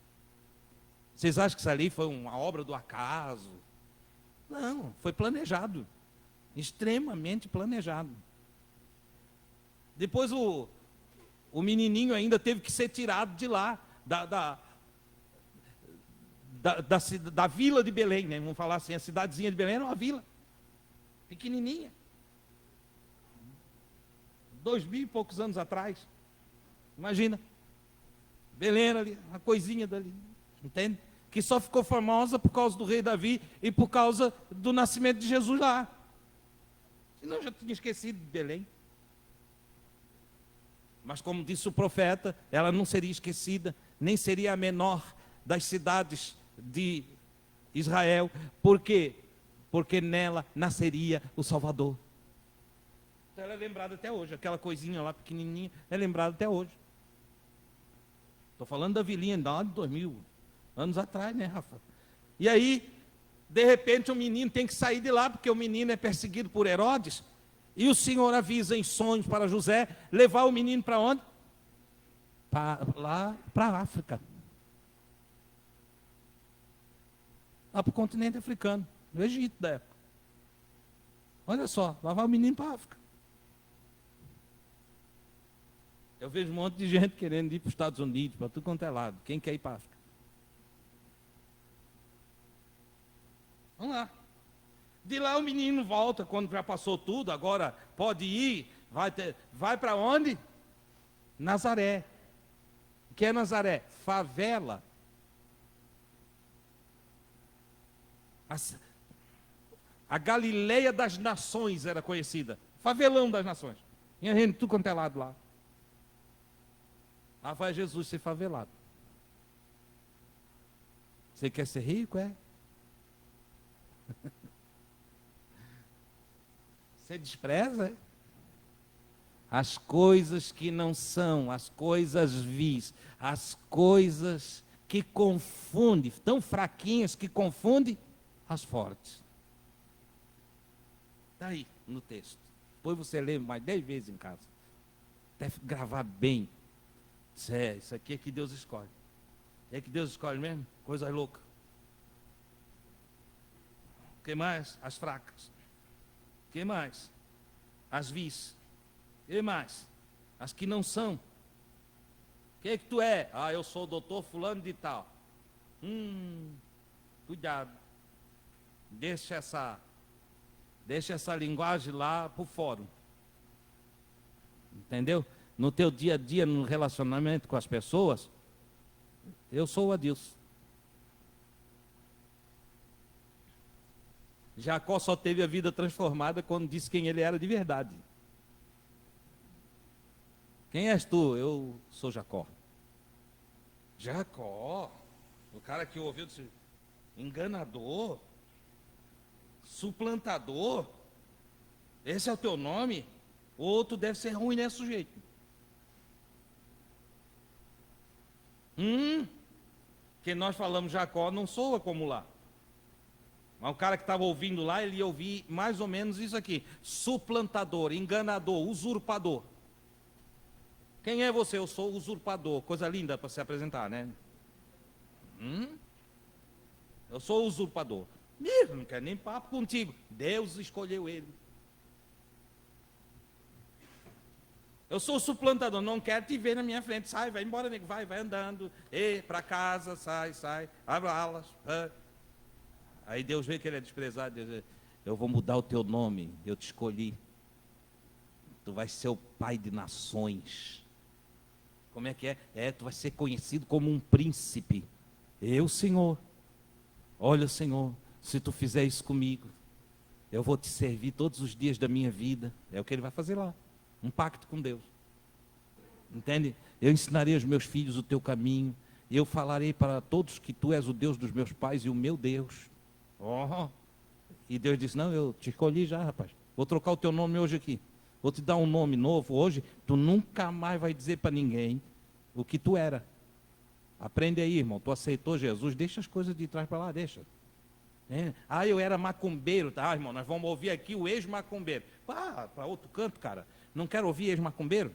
Vocês acham que isso ali foi uma obra do acaso? Não, foi planejado, extremamente planejado. Depois o menininho ainda teve que ser tirado de lá, da vila de Belém, né? Vamos falar assim, a cidadezinha de Belém era uma vila, pequenininha, 2000 e poucos anos atrás. Imagina, Belém era ali, uma coisinha dali, entende? Que só ficou famosa por causa do rei Davi e por causa do nascimento de Jesus lá. Senão eu já tinha esquecido de Belém. Mas como disse o profeta, ela não seria esquecida, nem seria a menor das cidades de Israel. Por quê? Porque nela nasceria o Salvador. Então ela é lembrada até hoje, aquela coisinha lá pequenininha, é lembrada até hoje. Estou falando da vilinha de 2000 anos atrás, né, Rafa? E aí, de repente o menino tem que sair de lá, porque o menino é perseguido por Herodes. E o Senhor avisa em sonhos para José levar o menino para onde? Lá para a África. Lá para o continente africano. no Egito da época. Olha só, lá vai o menino para a África. Eu vejo um monte de gente querendo ir para os Estados Unidos, para tudo quanto é lado. Quem quer ir para a África? Vamos lá. De lá o menino volta, quando já passou tudo, agora pode ir, vai para onde? Nazaré. O que é Nazaré? Favela. A Galileia das nações era conhecida. Favelão das nações. Tinha gente tudo quanto é lado lá. Lá vai Jesus ser favelado. Você quer ser rico, é? Você despreza, é? As coisas que não são, as coisas vis, as coisas que confundem, tão fraquinhas que confundem as fortes. Está aí no texto. Depois você lê mais 10 vezes em casa. Deve gravar bem. Isso aqui é que Deus escolhe. É que Deus escolhe mesmo? Coisa louca. O que mais? As fracas. O que mais? As vis. O que mais? As que não são. O que é que tu é? Ah, eu sou o doutor fulano de tal. Cuidado. Deixa essa linguagem lá para o fórum. Entendeu? No teu dia a dia, no relacionamento com as pessoas, eu sou o Adilson. Jacó só teve a vida transformada quando disse quem ele era de verdade. Quem és tu? Eu sou Jacó. Jacó? O cara que ouviu disse, enganador? Suplantador? Esse é o teu nome? Outro deve ser ruim, né, sujeito? Que nós falamos Jacó, não soa como lá. Mas o cara que estava ouvindo lá, ele ia ouvir mais ou menos isso aqui. Suplantador, enganador, usurpador. Quem é você? Eu sou usurpador. Coisa linda para se apresentar, né? Eu sou usurpador. Não quero nem papo contigo. Deus escolheu ele. Eu sou suplantador, não quero te ver na minha frente. Sai, vai embora, nego. Vai andando. Para casa, sai. Abre alas. Aí Deus vê que ele é desprezado. Deus diz, eu vou mudar o teu nome. Eu te escolhi. Tu vais ser o pai de nações. Como é que é? Tu vai ser conhecido como um príncipe. Eu, Senhor. Olha, Senhor, se tu fizer isso comigo, eu vou te servir todos os dias da minha vida. É o que ele vai fazer lá. Um pacto com Deus. Entende? Eu ensinarei aos meus filhos o teu caminho. Eu falarei para todos que tu és o Deus dos meus pais e o meu Deus. E Deus disse, não, eu te escolhi já, rapaz. Vou trocar o teu nome hoje aqui. Vou te dar um nome novo hoje. Tu nunca mais vai dizer para ninguém o que tu era. Aprende aí, irmão. Tu aceitou Jesus, deixa as coisas de trás para lá, deixa. Eu era macumbeiro, tá, irmão? Nós vamos ouvir aqui o ex-macumbeiro. Para outro canto, cara. Não quero ouvir ex-macumbeiro?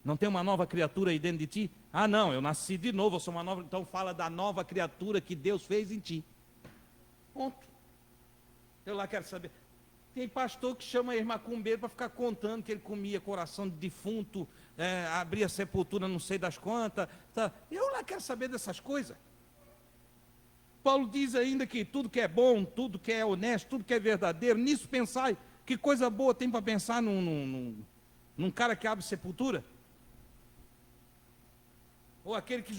Não tem uma nova criatura aí dentro de ti? Não, eu nasci de novo, eu sou uma nova. Então fala da nova criatura que Deus fez em ti. Ponto. Eu lá quero saber. Tem pastor que chama ex-macumbeiro para ficar contando que ele comia coração de defunto, abria sepultura não sei das quantas. Tá. Eu lá quero saber dessas coisas. Paulo diz ainda que tudo que é bom, tudo que é honesto, tudo que é verdadeiro, nisso pensai. Que coisa boa tem para pensar num cara que abre sepultura? Ou aquele que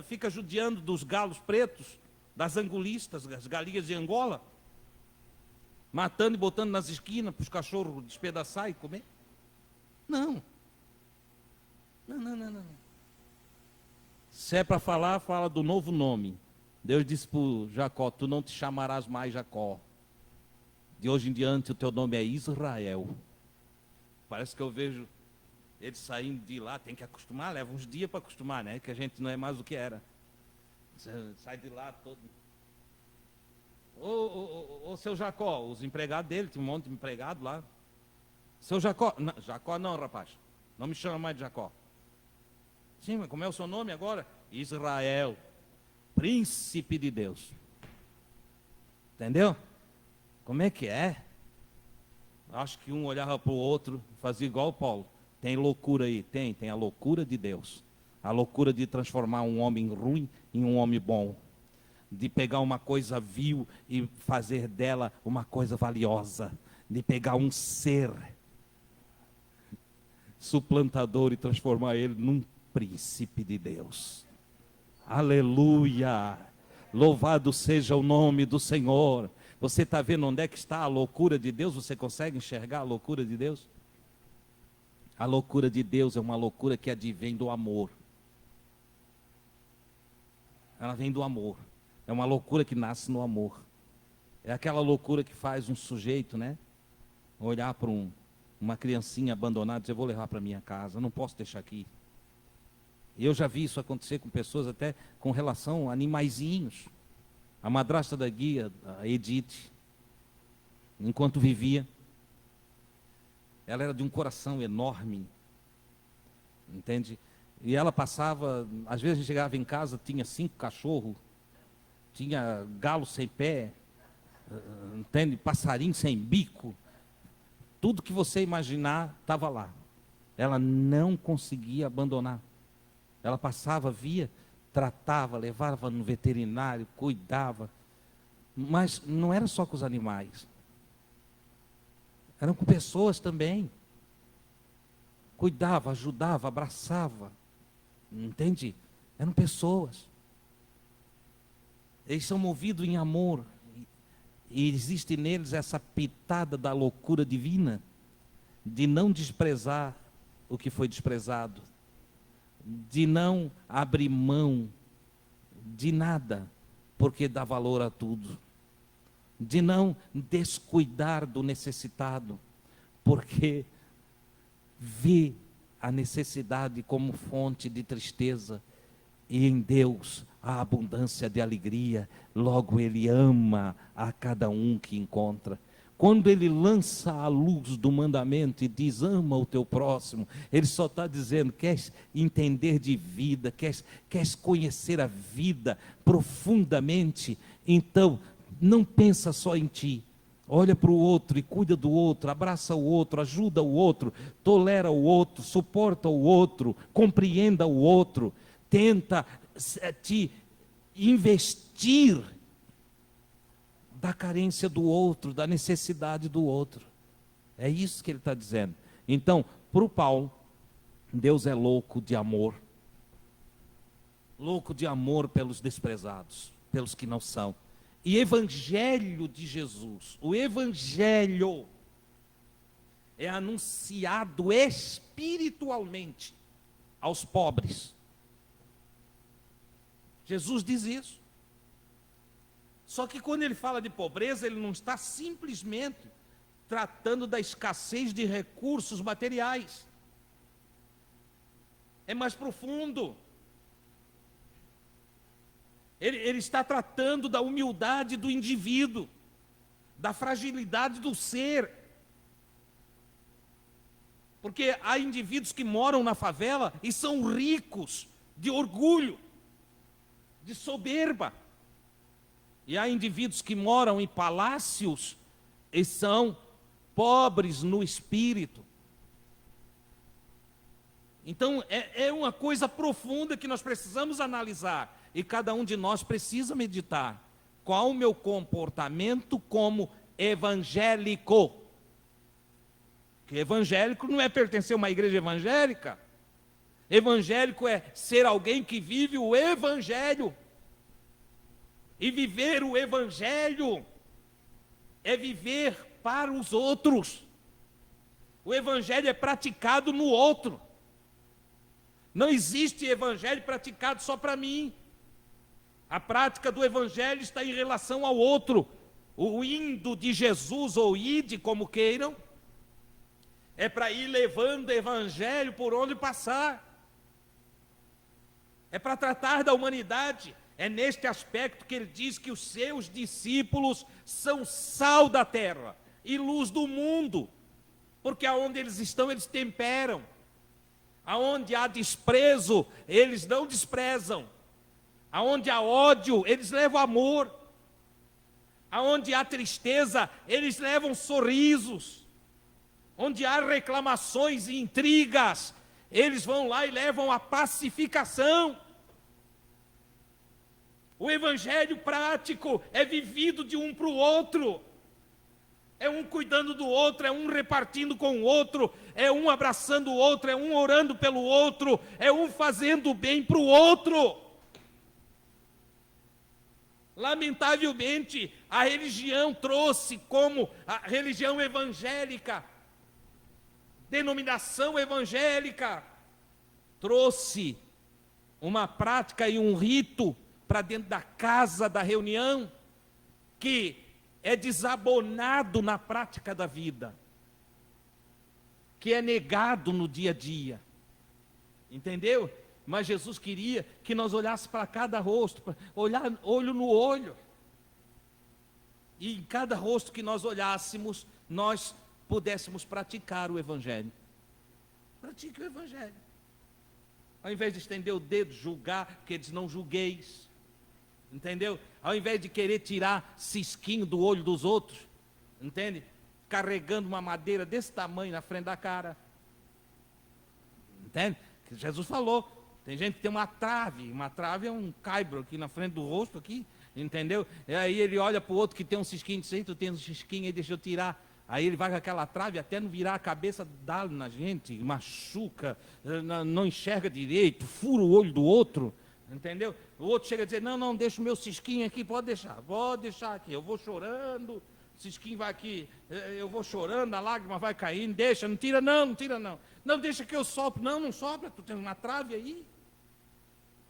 fica judiando dos galos pretos, das angolistas, das galinhas de Angola, matando e botando nas esquinas para os cachorros despedaçar e comer? Não. Se é para falar, fala do novo nome. Deus disse para Jacó, tu não te chamarás mais Jacó. De hoje em diante o teu nome é Israel. Parece que eu vejo ele saindo de lá, tem que acostumar, leva uns dias para acostumar, né? Que a gente não é mais o que era. Sai de lá todo. Ô seu Jacó, os empregados dele, tinha um monte de empregado lá. Seu Jacó, não, Jacó não, rapaz. Não me chama mais de Jacó. Sim, mas como é o seu nome agora? Israel. Príncipe de Deus. Entendeu? Como é que é? Acho que um olhava para o outro, fazia igual o Paulo. Tem loucura aí? Tem a loucura de Deus. A loucura de transformar um homem ruim em um homem bom. De pegar uma coisa vil e fazer dela uma coisa valiosa. De pegar um ser suplantador e transformar ele num príncipe de Deus. Aleluia! Louvado seja o nome do Senhor. Você está vendo onde é que está a loucura de Deus? Você consegue enxergar a loucura de Deus? A loucura de Deus é uma loucura que advém do amor. Ela vem do amor. É uma loucura que nasce no amor. É aquela loucura que faz um sujeito, né? Olhar para uma criancinha abandonada e dizer, vou levar para minha casa, não posso deixar aqui. E eu já vi isso acontecer com pessoas até com relação a animaizinhos. A madrasta da guia, a Edith, enquanto vivia, ela era de um coração enorme, entende? E ela passava, às vezes a gente chegava em casa, tinha 5 cachorros, tinha galo sem pé, entende? Passarinho sem bico, tudo que você imaginar estava lá. Ela não conseguia abandonar. Ela passava, via, tratava, levava no veterinário, cuidava. Mas não era só com os animais. Eram com pessoas também. Cuidava, ajudava, abraçava. Entende? Eram pessoas. Eles são movidos em amor. E existe neles essa pitada da loucura divina, de não desprezar o que foi desprezado, de não abrir mão de nada, porque dá valor a tudo, de não descuidar do necessitado, porque vê a necessidade como fonte de tristeza, e em Deus a abundância de alegria. Logo ele ama a cada um que encontra. Quando ele lança a luz do mandamento e diz, ama o teu próximo, ele só está dizendo, queres entender de vida, queres conhecer a vida profundamente, então não pensa só em ti, olha para o outro e cuida do outro, abraça o outro, ajuda o outro, tolera o outro, suporta o outro, compreenda o outro, tenta te investir da carência do outro, da necessidade do outro. É isso que ele está dizendo. Então, para o Paulo, Deus é louco de amor pelos desprezados, pelos que não são. E evangelho de Jesus, o evangelho é anunciado espiritualmente aos pobres. Jesus diz isso. Só que quando ele fala de pobreza, ele não está simplesmente tratando da escassez de recursos materiais. É mais profundo. Ele está tratando da humildade do indivíduo, da fragilidade do ser. Porque há indivíduos que moram na favela e são ricos de orgulho, de soberba. E há indivíduos que moram em palácios e são pobres no espírito. Então é uma coisa profunda que nós precisamos analisar. E cada um de nós precisa meditar. Qual o meu comportamento como evangélico? Porque evangélico não é pertencer a uma igreja evangélica. Evangélico é ser alguém que vive o evangelho. E viver o evangelho é viver para os outros. O evangelho é praticado no outro. Não existe evangelho praticado só para mim. A prática do evangelho está em relação ao outro. O indo de Jesus, ou ide, como queiram, é para ir levando o evangelho por onde passar. É para tratar da humanidade. É neste aspecto que ele diz que os seus discípulos são sal da terra e luz do mundo, porque aonde eles estão, eles temperam. Aonde há desprezo, eles não desprezam. Aonde há ódio, eles levam amor. Aonde há tristeza, eles levam sorrisos. Onde há reclamações e intrigas, eles vão lá e levam a pacificação. O evangelho prático é vivido de um para o outro. É um cuidando do outro, é um repartindo com o outro, é um abraçando o outro, é um orando pelo outro, é um fazendo o bem para o outro. Lamentavelmente, a religião trouxe como a religião evangélica, denominação evangélica, trouxe uma prática e um rito para dentro da casa da reunião, que é desabonado na prática da vida, que é negado no dia a dia, entendeu? Mas Jesus queria que nós olhássemos para cada rosto, olhar olho no olho, e em cada rosto que nós olhássemos, nós pudéssemos praticar o Evangelho. Pratique o Evangelho. Ao invés de estender o dedo, julgar, que eles não julgueis, entendeu? Ao invés de querer tirar cisquinho do olho dos outros, entende? Carregando uma madeira desse tamanho na frente da cara, entende? Que Jesus falou, tem gente que tem uma trave é um caibro aqui na frente do rosto, aqui, entendeu? E aí ele olha para o outro que tem um cisquinho, diz, tu tem um cisquinho aí, deixa eu tirar. Aí ele vai com aquela trave, até não virar a cabeça, dá na gente, machuca, não enxerga direito, fura o olho do outro, entendeu? O outro chega a dizer, não, deixa o meu cisquinho aqui, pode deixar aqui, eu vou chorando, o cisquinho vai aqui, eu vou chorando, a lágrima vai caindo, deixa, não tira não, não deixa que eu sopro, não sopra, tu tem uma trave aí,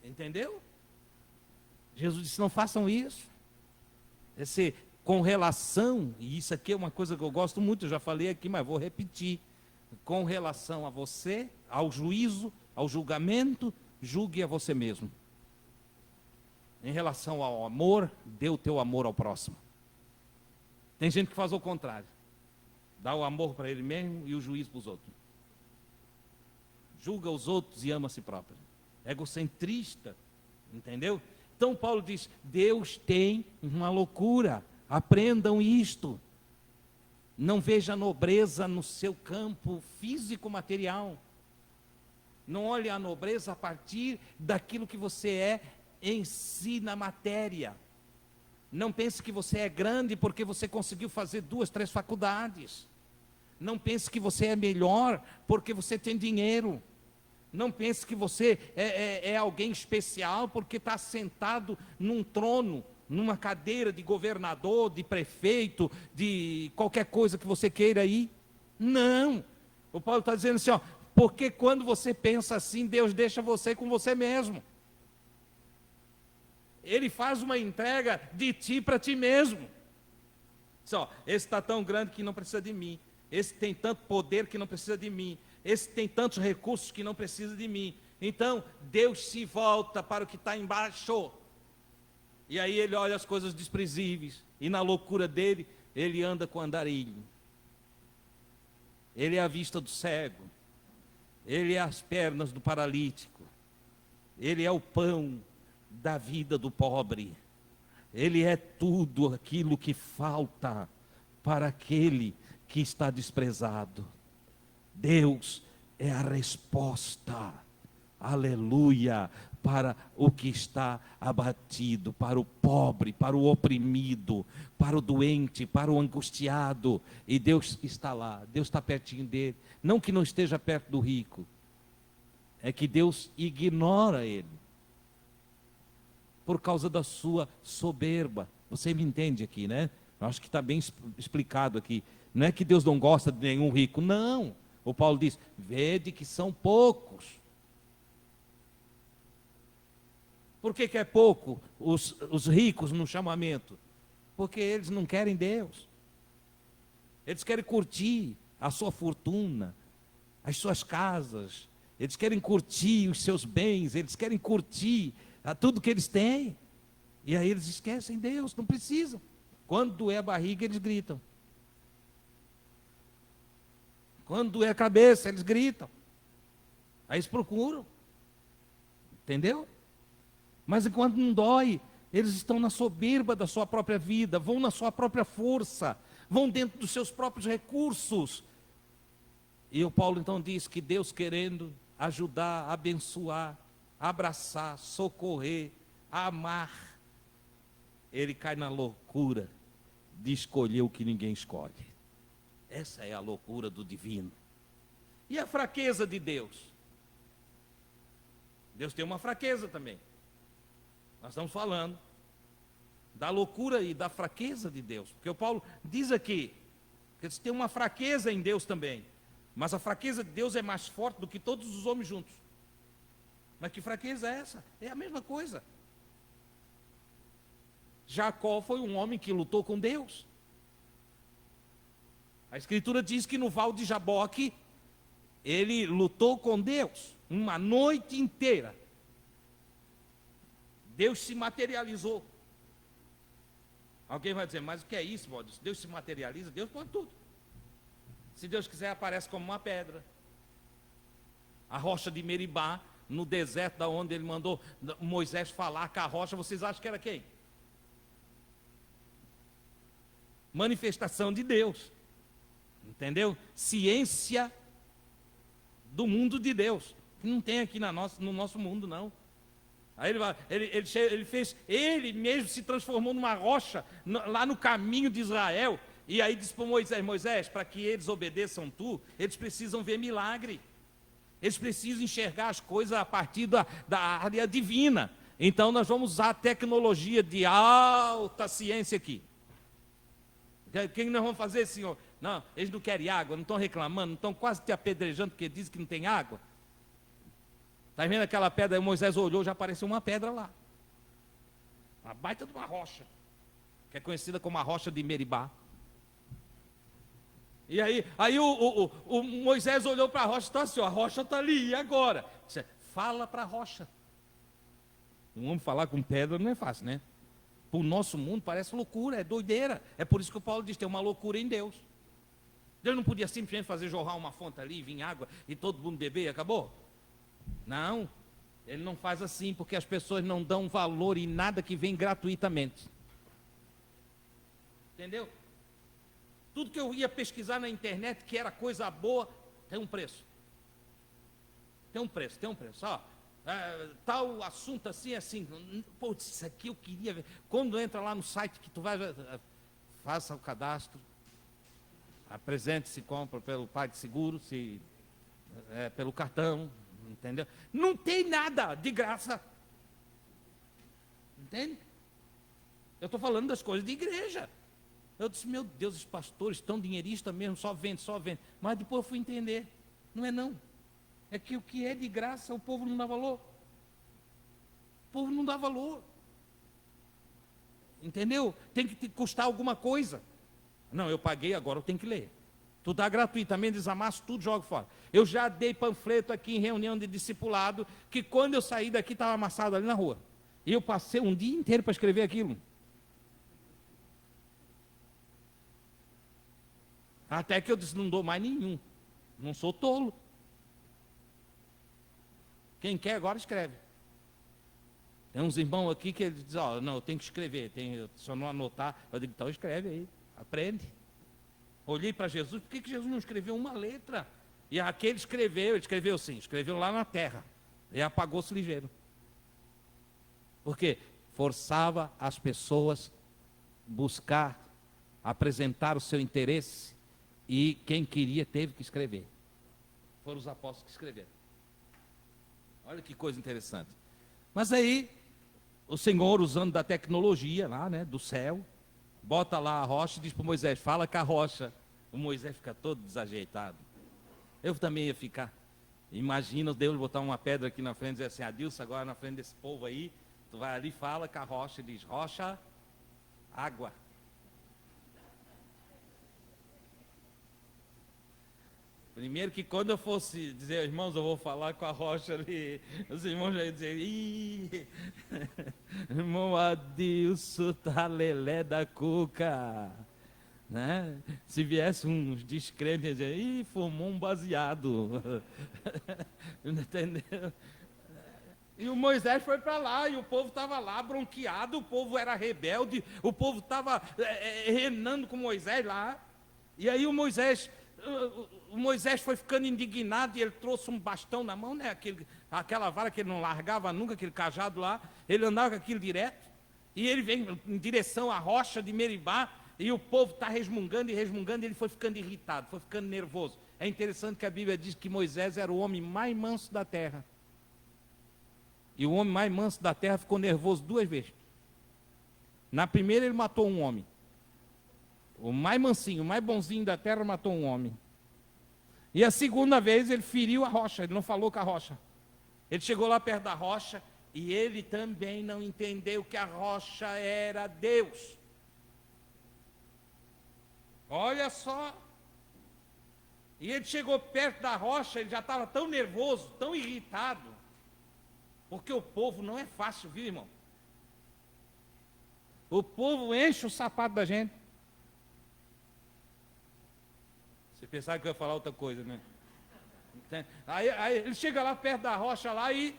entendeu? Jesus disse, não façam isso, com relação, e isso aqui é uma coisa que eu gosto muito, eu já falei aqui, mas vou repetir, com relação a você, ao juízo, ao julgamento, julgue a você mesmo. Em relação ao amor, dê o teu amor ao próximo. Tem gente que faz o contrário, dá o amor para ele mesmo e o juízo para os outros. Julga os outros e ama a si próprio. Egocentrista, entendeu? Então Paulo diz, Deus tem uma loucura. Aprendam isto. Não veja nobreza no seu campo físico material. Não olhe a nobreza a partir daquilo que você é em si na matéria. Não pense que você é grande porque você conseguiu fazer 2, 3 faculdades. Não pense que você é melhor porque você tem dinheiro. Não pense que você é alguém especial porque está sentado num trono, numa cadeira de governador, de prefeito, de qualquer coisa que você queira aí. Não. O Paulo está dizendo assim, porque quando você pensa assim, Deus deixa você com você mesmo. Ele faz uma entrega de ti para ti mesmo. Esse está tão grande que não precisa de mim. Esse tem tanto poder que não precisa de mim. Esse tem tantos recursos que não precisa de mim. Então, Deus se volta para o que está embaixo. E aí ele olha as coisas desprezíveis. E na loucura dele, ele anda com andarilho. Ele é a vista do cego. Ele é as pernas do paralítico. Ele é o pão da vida do pobre. Ele é tudo aquilo que falta para aquele que está desprezado. Deus é a resposta, aleluia, para o que está abatido, para o pobre, para o oprimido, para o doente, para o angustiado. E Deus está lá, Deus está pertinho dele. Não que não esteja perto do rico, é que Deus ignora ele, por causa da sua soberba. Você me entende aqui, né? Eu acho que está bem explicado aqui. Não é que Deus não gosta de nenhum rico, não. O Paulo diz, vede que são poucos. Por que é pouco os ricos no chamamento? Porque eles não querem Deus. Eles querem curtir a sua fortuna, as suas casas. Eles querem curtir os seus bens, eles querem curtir tudo que eles têm. E aí eles esquecem Deus, não precisam. Quando doer a barriga, eles gritam. Quando doer a cabeça, eles gritam. Aí eles procuram. Entendeu? Mas enquanto não dói, Eles estão na soberba da sua própria vida, vão na sua própria força, vão dentro dos seus próprios recursos. E o Paulo então diz que Deus, querendo ajudar, abençoar, abraçar, socorrer, amar, ele cai na loucura de escolher o que ninguém escolhe. Essa é a loucura do divino. E a fraqueza de Deus? Deus tem uma fraqueza também. Nós estamos falando da loucura e da fraqueza de Deus. Porque o Paulo diz aqui que tem uma fraqueza em Deus também. Mas a fraqueza de Deus é mais forte do que todos os homens juntos. Mas que fraqueza é essa? É a mesma coisa. Jacó foi um homem que lutou com Deus. A Escritura diz que no Val de Jaboque, ele lutou com Deus uma noite inteira. Deus se materializou. Alguém vai dizer, mas o que é isso, Valdir? Deus se materializa, Deus pode tudo. Se Deus quiser, aparece como uma pedra. A rocha de Meribá, no deserto da onde ele mandou Moisés falar com a rocha, vocês acham que era quem? Manifestação de Deus. Entendeu? Ciência do mundo de Deus. Que não tem aqui no nosso mundo, não. Aí ele mesmo se transformou numa rocha, lá no caminho de Israel. E aí disse para Moisés, para que eles obedeçam tu, eles precisam ver milagre. Eles precisam enxergar as coisas a partir da área divina. Então nós vamos usar a tecnologia de alta ciência aqui. O que nós vamos fazer, Senhor? Não, eles não querem água, não estão reclamando, não estão quase te apedrejando porque dizem que não tem água. Está vendo aquela pedra? Aí Moisés olhou, já apareceu uma pedra lá. Uma baita de uma rocha, que é conhecida como a rocha de Meribá. E aí o Moisés olhou para a rocha e está assim, ó, a rocha está ali, e agora? Disse, fala para a rocha. Um homem falar com pedra não é fácil, né? Para o nosso mundo parece loucura, é doideira. É por isso que o Paulo diz, tem uma loucura em Deus. Deus não podia simplesmente fazer jorrar uma fonte ali, vir água e todo mundo beber e acabou? Não, ele não faz assim, porque as pessoas não dão valor em nada que vem gratuitamente. Entendeu? Tudo que eu ia pesquisar na internet, que era coisa boa, tem um preço. Tem um preço. Ó, tal assunto assim, assim. Pô, isso aqui eu queria ver. Quando entra lá no site que tu vai, faça o cadastro, apresente-se, compra pelo PagSeguro, se pelo cartão, entendeu? Não tem nada de graça. Entende? Eu estou falando das coisas de igreja. Eu disse, meu Deus, os pastores estão dinheiristas mesmo, só vende. Mas depois eu fui entender. Não é não. É que o que é de graça, o povo não dá valor. O povo não dá valor. Entendeu? Tem que custar alguma coisa. Não, eu paguei, agora eu tenho que ler. Tu dá gratuitamente, desamasso tudo, joga fora. Eu já dei panfleto aqui em reunião de discipulado, que quando eu saí daqui estava amassado ali na rua. E eu passei um dia inteiro para escrever aquilo. Até que eu disse, não dou mais nenhum. Não sou tolo. Quem quer agora escreve. Tem uns irmãos aqui que eles dizem, ó, não, eu tenho que escrever. Se eu não anotar, eu digo, então escreve aí, aprende. Olhei para Jesus, por que Jesus não escreveu uma letra? E aquele escreveu, ele escreveu sim, escreveu lá na terra. E apagou-se ligeiro. Por quê? Forçava as pessoas buscar, apresentar o seu interesse. E quem queria teve que escrever. Foram os apóstolos que escreveram. Olha que coisa interessante. Mas aí, o Senhor, usando da tecnologia lá, né, do céu, bota lá a rocha e diz para Moisés, fala com a rocha. O Moisés fica todo desajeitado. Eu também ia ficar. Imagina Deus botar uma pedra aqui na frente e dizer assim, Adilson, agora na frente desse povo aí, tu vai ali, fala com a rocha e diz, rocha, água. Primeiro que quando eu fosse dizer, irmãos, eu vou falar com a rocha ali, os irmãos já iam dizer, ih, irmão Adilson tá lelé da cuca, né? Se viesse uns descrentes, ia dizer, ih, fumou um baseado, entendeu? E o Moisés foi para lá, e o povo estava lá, bronqueado, o povo era rebelde, o povo estava renando com Moisés lá. E aí o Moisés foi ficando indignado, e ele trouxe um bastão na mão, né? Aquela vara que ele não largava nunca, aquele cajado lá, ele andava com aquilo direto, e ele vem em direção à rocha de Meribá, e o povo está resmungando, e ele foi ficando irritado, foi ficando nervoso. É interessante que a Bíblia diz que Moisés era o homem mais manso da terra. E o homem mais manso da terra ficou nervoso 2 vezes. Na primeira ele matou um homem. O mais mansinho, o mais bonzinho da terra matou um homem. E a segunda vez ele feriu a rocha, ele não falou com a rocha. Ele chegou lá perto da rocha e ele também não entendeu que a rocha era Deus. Olha só. E ele chegou perto da rocha, ele já estava tão nervoso, tão irritado. Porque o povo não é fácil, viu, irmão? O povo enche o sapato da gente. Você pensava que eu ia falar outra coisa, né? Aí ele chega lá perto da rocha lá e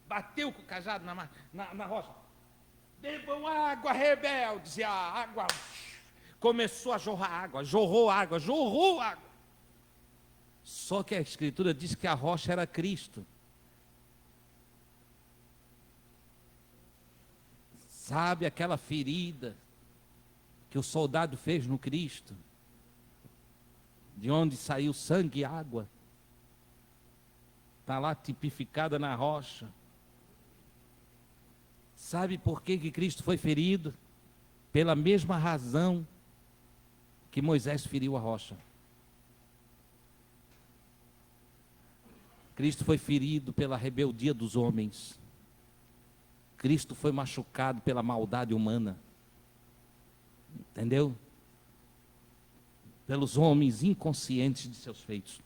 bateu com o cajado na rocha. Bebam água, rebeldes. E a água começou a jorrar água, jorrou água. Só que a Escritura diz que a rocha era Cristo. Sabe aquela ferida que o soldado fez no Cristo? De onde saiu sangue e água? Está lá tipificada na rocha. Sabe por que Cristo foi ferido? Pela mesma razão que Moisés feriu a rocha. Cristo foi ferido pela rebeldia dos homens. Cristo foi machucado pela maldade humana. Entendeu? Pelos homens inconscientes de seus feitos.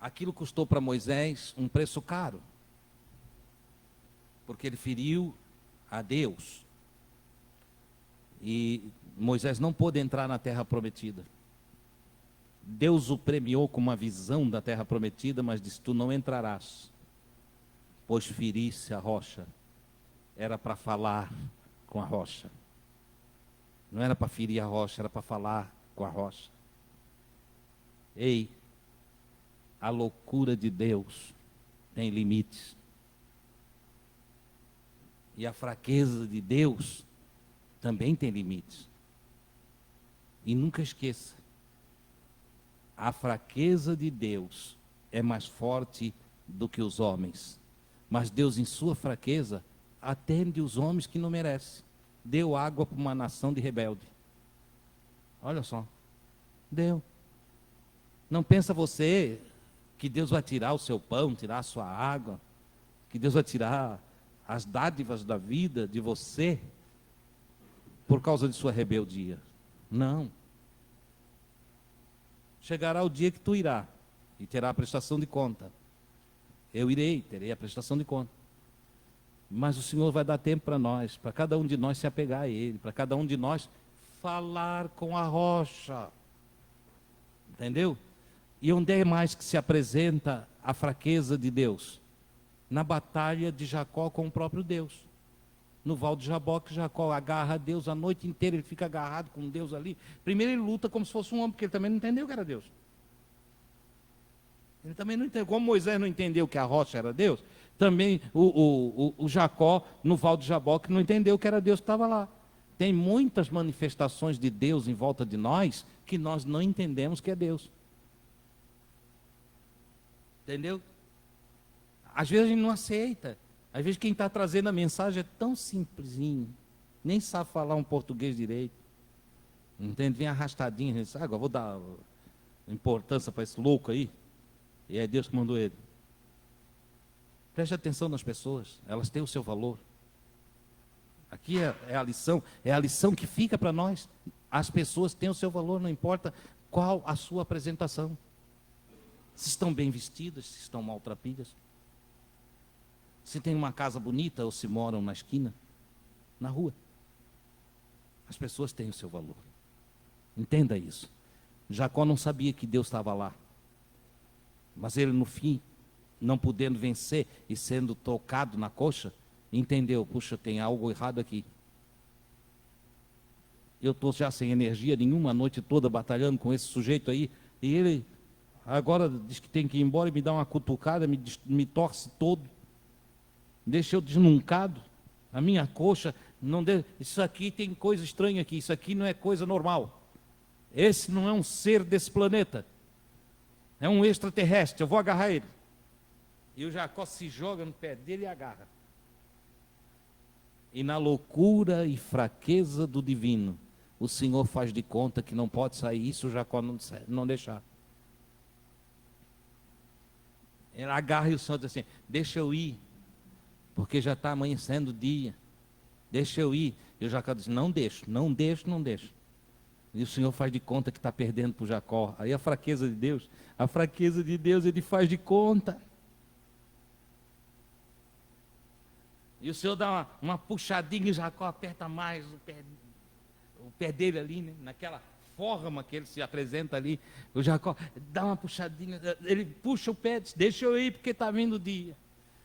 Aquilo custou para Moisés um preço caro. Porque ele feriu a Deus. E Moisés não pôde entrar na terra prometida. Deus o premiou com uma visão da terra prometida, mas disse: tu não entrarás, pois ferisse a rocha. Era para falar com a rocha. Não era para ferir a rocha, era para falar com a rocha. Ei, a loucura de Deus tem limites. E a fraqueza de Deus também tem limites. E nunca esqueça, a fraqueza de Deus é mais forte do que os homens. Mas Deus, em sua fraqueza, atende os homens que não merecem. Deu água para uma nação de rebelde. Olha só. Deu. Não pensa você que Deus vai tirar o seu pão, tirar a sua água, que Deus vai tirar as dádivas da vida de você por causa de sua rebeldia. Não. Chegará o dia que tu irá e terá a prestação de conta. Eu irei, terei a prestação de conta. Mas o Senhor vai dar tempo para nós, para cada um de nós se apegar a Ele, para cada um de nós falar com a rocha. Entendeu? E onde é mais que se apresenta a fraqueza de Deus? Na batalha de Jacó com o próprio Deus. No val de Jaboque, Jacó agarra a Deus a noite inteira, ele fica agarrado com Deus ali. Primeiro ele luta como se fosse um homem, porque ele também não entendeu que era Deus. Ele também não entendeu. Como Moisés não entendeu que a rocha era Deus, também o Jacó, no val de Jaboque, não entendeu que era Deus que estava lá. Tem muitas manifestações de Deus em volta de nós, que nós não entendemos que é Deus. Entendeu? Às vezes a gente não aceita. Às vezes quem está trazendo a mensagem é tão simplesinho, nem sabe falar um português direito. Entende? Vem arrastadinho, diz: agora vou dar importância para esse louco aí. E é Deus que mandou ele. Preste atenção nas pessoas, elas têm o seu valor. Aqui é a lição que fica para nós. As pessoas têm o seu valor, não importa qual a sua apresentação. Se estão bem vestidas, se estão maltrapilhas. Se tem uma casa bonita ou se moram na esquina, na rua. As pessoas têm o seu valor. Entenda isso. Jacó não sabia que Deus estava lá. Mas ele, no fim, não podendo vencer e sendo tocado na coxa, entendeu, puxa, tem algo errado aqui. Eu estou já sem energia nenhuma, a noite toda batalhando com esse sujeito aí, e ele agora diz que tem que ir embora e me dá uma cutucada, me torce todo, deixa eu desnuncado, a minha coxa, não deu, isso aqui tem coisa estranha aqui, isso aqui não é coisa normal, esse não é um ser desse planeta, é um extraterrestre, eu vou agarrar ele. E o Jacó se joga no pé dele e agarra. E na loucura e fraqueza do divino, o Senhor faz de conta que não pode sair, isso o Jacó não deixar. Ele agarra e o Senhor diz assim, deixa eu ir, porque já está amanhecendo o dia, deixa eu ir. E o Jacó diz, não deixo, não deixo, não deixo. E o Senhor faz de conta que está perdendo para o Jacó. Aí a fraqueza de Deus, ele faz de conta. E o Senhor dá uma puxadinha e o Jacó aperta mais o pé dele ali, né? Naquela forma que ele se apresenta ali. O Jacó dá uma puxadinha, ele puxa o pé, diz, deixa eu ir porque está vindo o dia.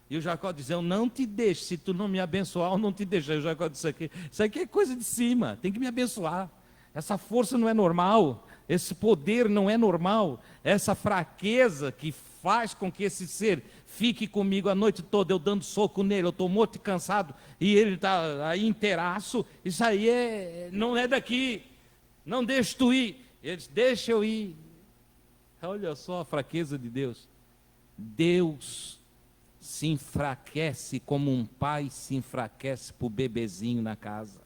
E o Jacó diz, eu não te deixo, se tu não me abençoar, eu não te deixo. Aí o Jacó diz, isso aqui é coisa de cima, tem que me abençoar. Essa força não é normal, esse poder não é normal, essa fraqueza que faz com que esse ser fique comigo a noite toda, eu dando soco nele, eu estou morto e cansado, e ele está aí inteiraço, isso aí não é daqui, não deixa tu ir. Ele diz, deixa eu ir. Olha só a fraqueza de Deus. Deus se enfraquece como um pai se enfraquece para o bebezinho na casa.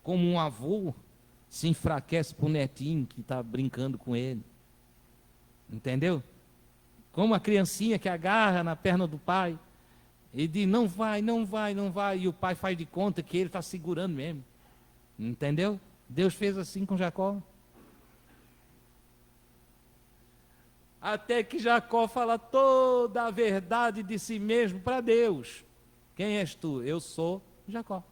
Como um avô se enfraquece para o netinho que está brincando com ele. Entendeu? Como a criancinha que agarra na perna do pai e diz, não vai, não vai, não vai, e o pai faz de conta que ele está segurando mesmo. Entendeu? Deus fez assim com Jacó. Até que Jacó fala toda a verdade de si mesmo para Deus. Quem és tu? Eu sou Jacó.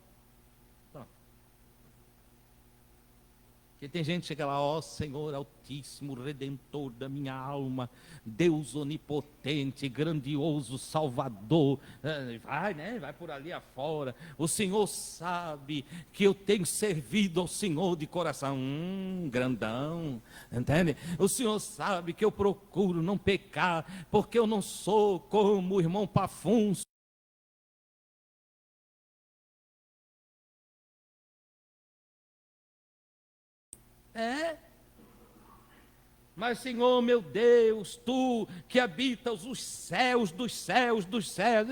Porque tem gente que chega lá, ó Senhor Altíssimo, Redentor da minha alma, Deus onipotente, grandioso, Salvador, vai, né? Vai por ali afora, o Senhor sabe que eu tenho servido ao Senhor de coração, grandão, entende? O Senhor sabe que eu procuro não pecar, porque eu não sou como o irmão Pafunço. Mas Senhor meu Deus, tu que habitas os céus dos céus dos céus,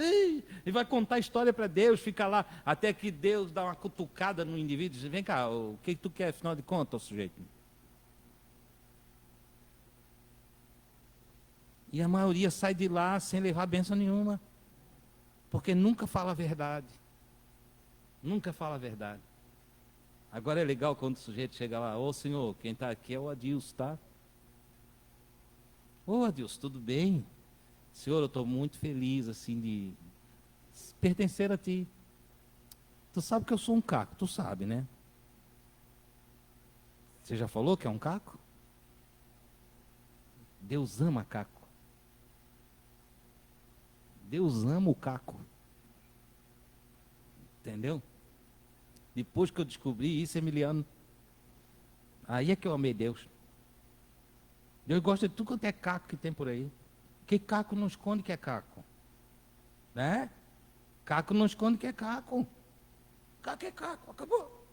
e vai contar a história para Deus, fica lá, até que Deus dá uma cutucada no indivíduo e diz, vem cá, o que tu quer afinal de contas, sujeito? E a maioria sai de lá sem levar bênção nenhuma, porque nunca fala a verdade, nunca fala a verdade. Agora é legal quando o sujeito chega lá, ô Senhor, quem está aqui é o Adilson, tá? Ô Adilson, tudo bem? Senhor, eu estou muito feliz assim de pertencer a ti. Tu sabe que eu sou um caco, tu sabe, né? Você já falou que é um caco? Deus ama caco. Deus ama o caco. Entendeu? Depois que eu descobri isso, Emiliano, aí é que eu amei Deus. Deus gosta de tudo quanto é caco que tem por aí. Porque caco não esconde que é caco. Né? Caco não esconde que é caco. Caco é caco, acabou.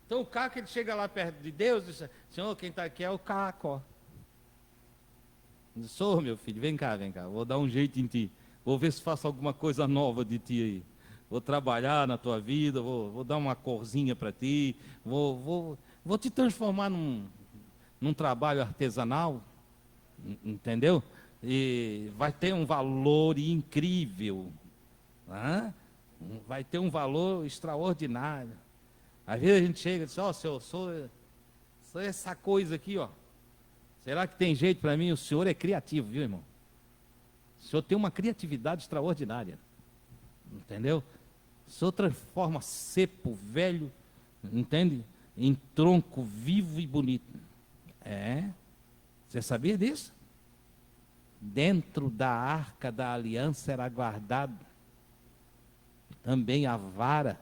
Então o caco, ele chega lá perto de Deus e diz, Senhor, quem está aqui é o caco, ó. Sou meu filho, vem cá, vou dar um jeito em ti. Vou ver se faço alguma coisa nova de ti aí. Vou trabalhar na tua vida, vou dar uma corzinha para ti, vou te transformar num trabalho artesanal, entendeu? E vai ter um valor incrível, né? Vai ter um valor extraordinário. Às vezes a gente chega e diz, ó, Senhor, sou essa coisa aqui, ó. Será que tem jeito para mim? O Senhor é criativo, viu, irmão? O Senhor tem uma criatividade extraordinária, entendeu? O Senhor transforma cepo velho, entende? Em tronco vivo e bonito. Você sabia disso? dentro da arca da aliança era guardado também a vara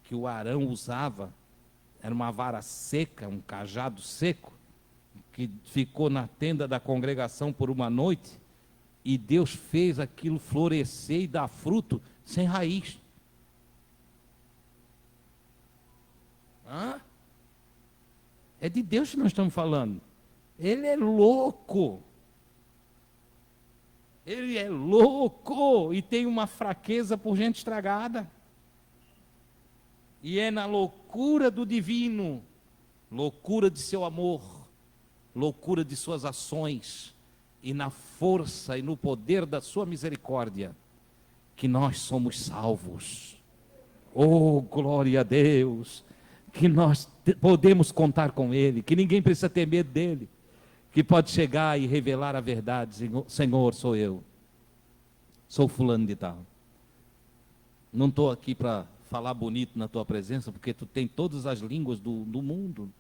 que o Arão usava. Era uma vara seca, um cajado seco, que ficou na tenda da congregação por uma noite, e Deus fez aquilo florescer e dar fruto sem raiz. É de Deus que nós estamos falando. Ele é louco. Ele é louco e tem uma fraqueza por gente estragada. E é na loucura do divino, loucura de seu amor, loucura de suas ações, e na força e no poder da sua misericórdia, que nós somos salvos. Oh, glória a Deus! Que nós podemos contar com Ele, que ninguém precisa ter medo dEle, que pode chegar e revelar a verdade. Senhor, sou eu, sou fulano de tal. Não estou aqui para falar bonito na tua presença, porque tu tem todas as línguas do mundo,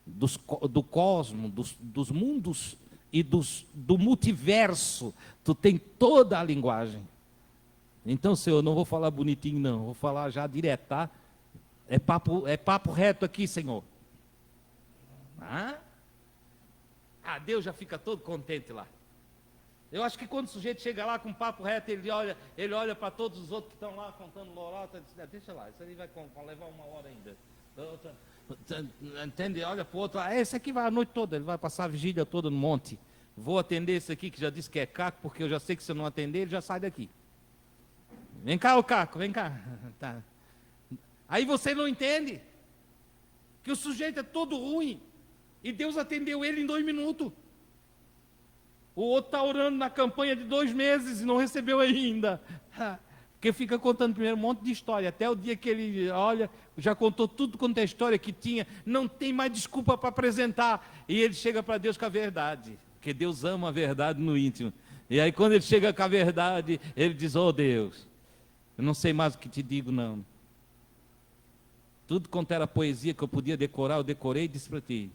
do cosmos, dos mundos e do multiverso. Tu tem toda a linguagem. Então, Senhor, não vou falar bonitinho não, vou falar já direto, tá? É papo reto aqui, Senhor. Deus já fica todo contente lá. Eu acho que quando o sujeito chega lá com papo reto, ele olha para todos os outros que estão lá contando lorota, diz, deixa lá, isso aí vai levar uma hora ainda. Entende? Olha para o outro, esse aqui vai a noite toda, ele vai passar a vigília toda no monte. Vou atender esse aqui que já disse que é Caco, porque eu já sei que se eu não atender, ele já sai daqui. Vem cá, ô Caco, vem cá. Tá. Aí você não entende que o sujeito é todo ruim e Deus atendeu ele em 2 minutos. O outro está orando na campanha de 2 meses e não recebeu ainda. Porque fica contando primeiro um monte de história. Até o dia que ele olha, já contou tudo quanto é história que tinha. Não tem mais desculpa para apresentar. E ele chega para Deus com a verdade. Porque Deus ama a verdade no íntimo. E aí quando ele chega com a verdade, ele diz, oh Deus, eu não sei mais o que te digo não. Tudo quanto era poesia que eu podia decorar, eu decorei e disse para ti.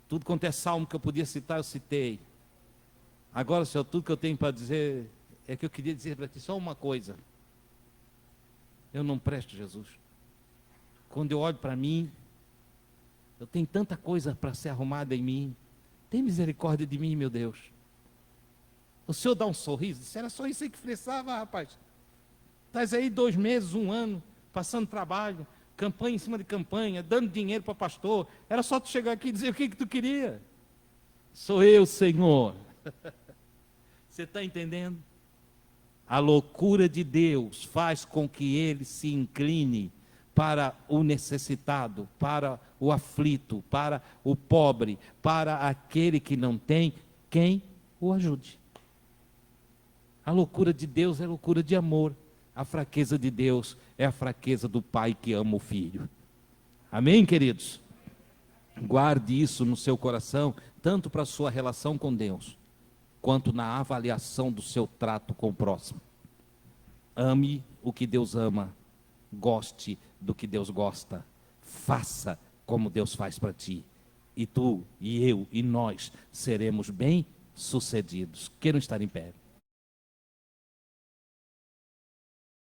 Tudo quanto é salmo que eu podia citar, eu citei. Agora, Senhor, tudo que eu tenho para dizer, é que eu queria dizer para ti só uma coisa. Eu não presto, Jesus. Quando eu olho para mim, eu tenho tanta coisa para ser arrumada em mim. Tem misericórdia de mim, meu Deus. O Senhor dá um sorriso. Isso era só isso aí que expressava, rapaz. Estás aí 2 meses, 1 ano, passando trabalho, campanha em cima de campanha, dando dinheiro para pastor. Era só tu chegar aqui e dizer o que tu queria. Sou eu, Senhor. Você está entendendo? A loucura de Deus faz com que ele se incline para o necessitado, para o aflito, para o pobre, para aquele que não tem quem o ajude. A loucura de Deus é loucura de amor. A fraqueza de Deus é a fraqueza do pai que ama o filho. Amém, queridos? Guarde isso no seu coração, tanto para a sua relação com Deus, quanto na avaliação do seu trato com o próximo. Ame o que Deus ama, goste do que Deus gosta, faça como Deus faz para ti. E tu, e eu, e nós seremos bem-sucedidos. Queiram estar em pé.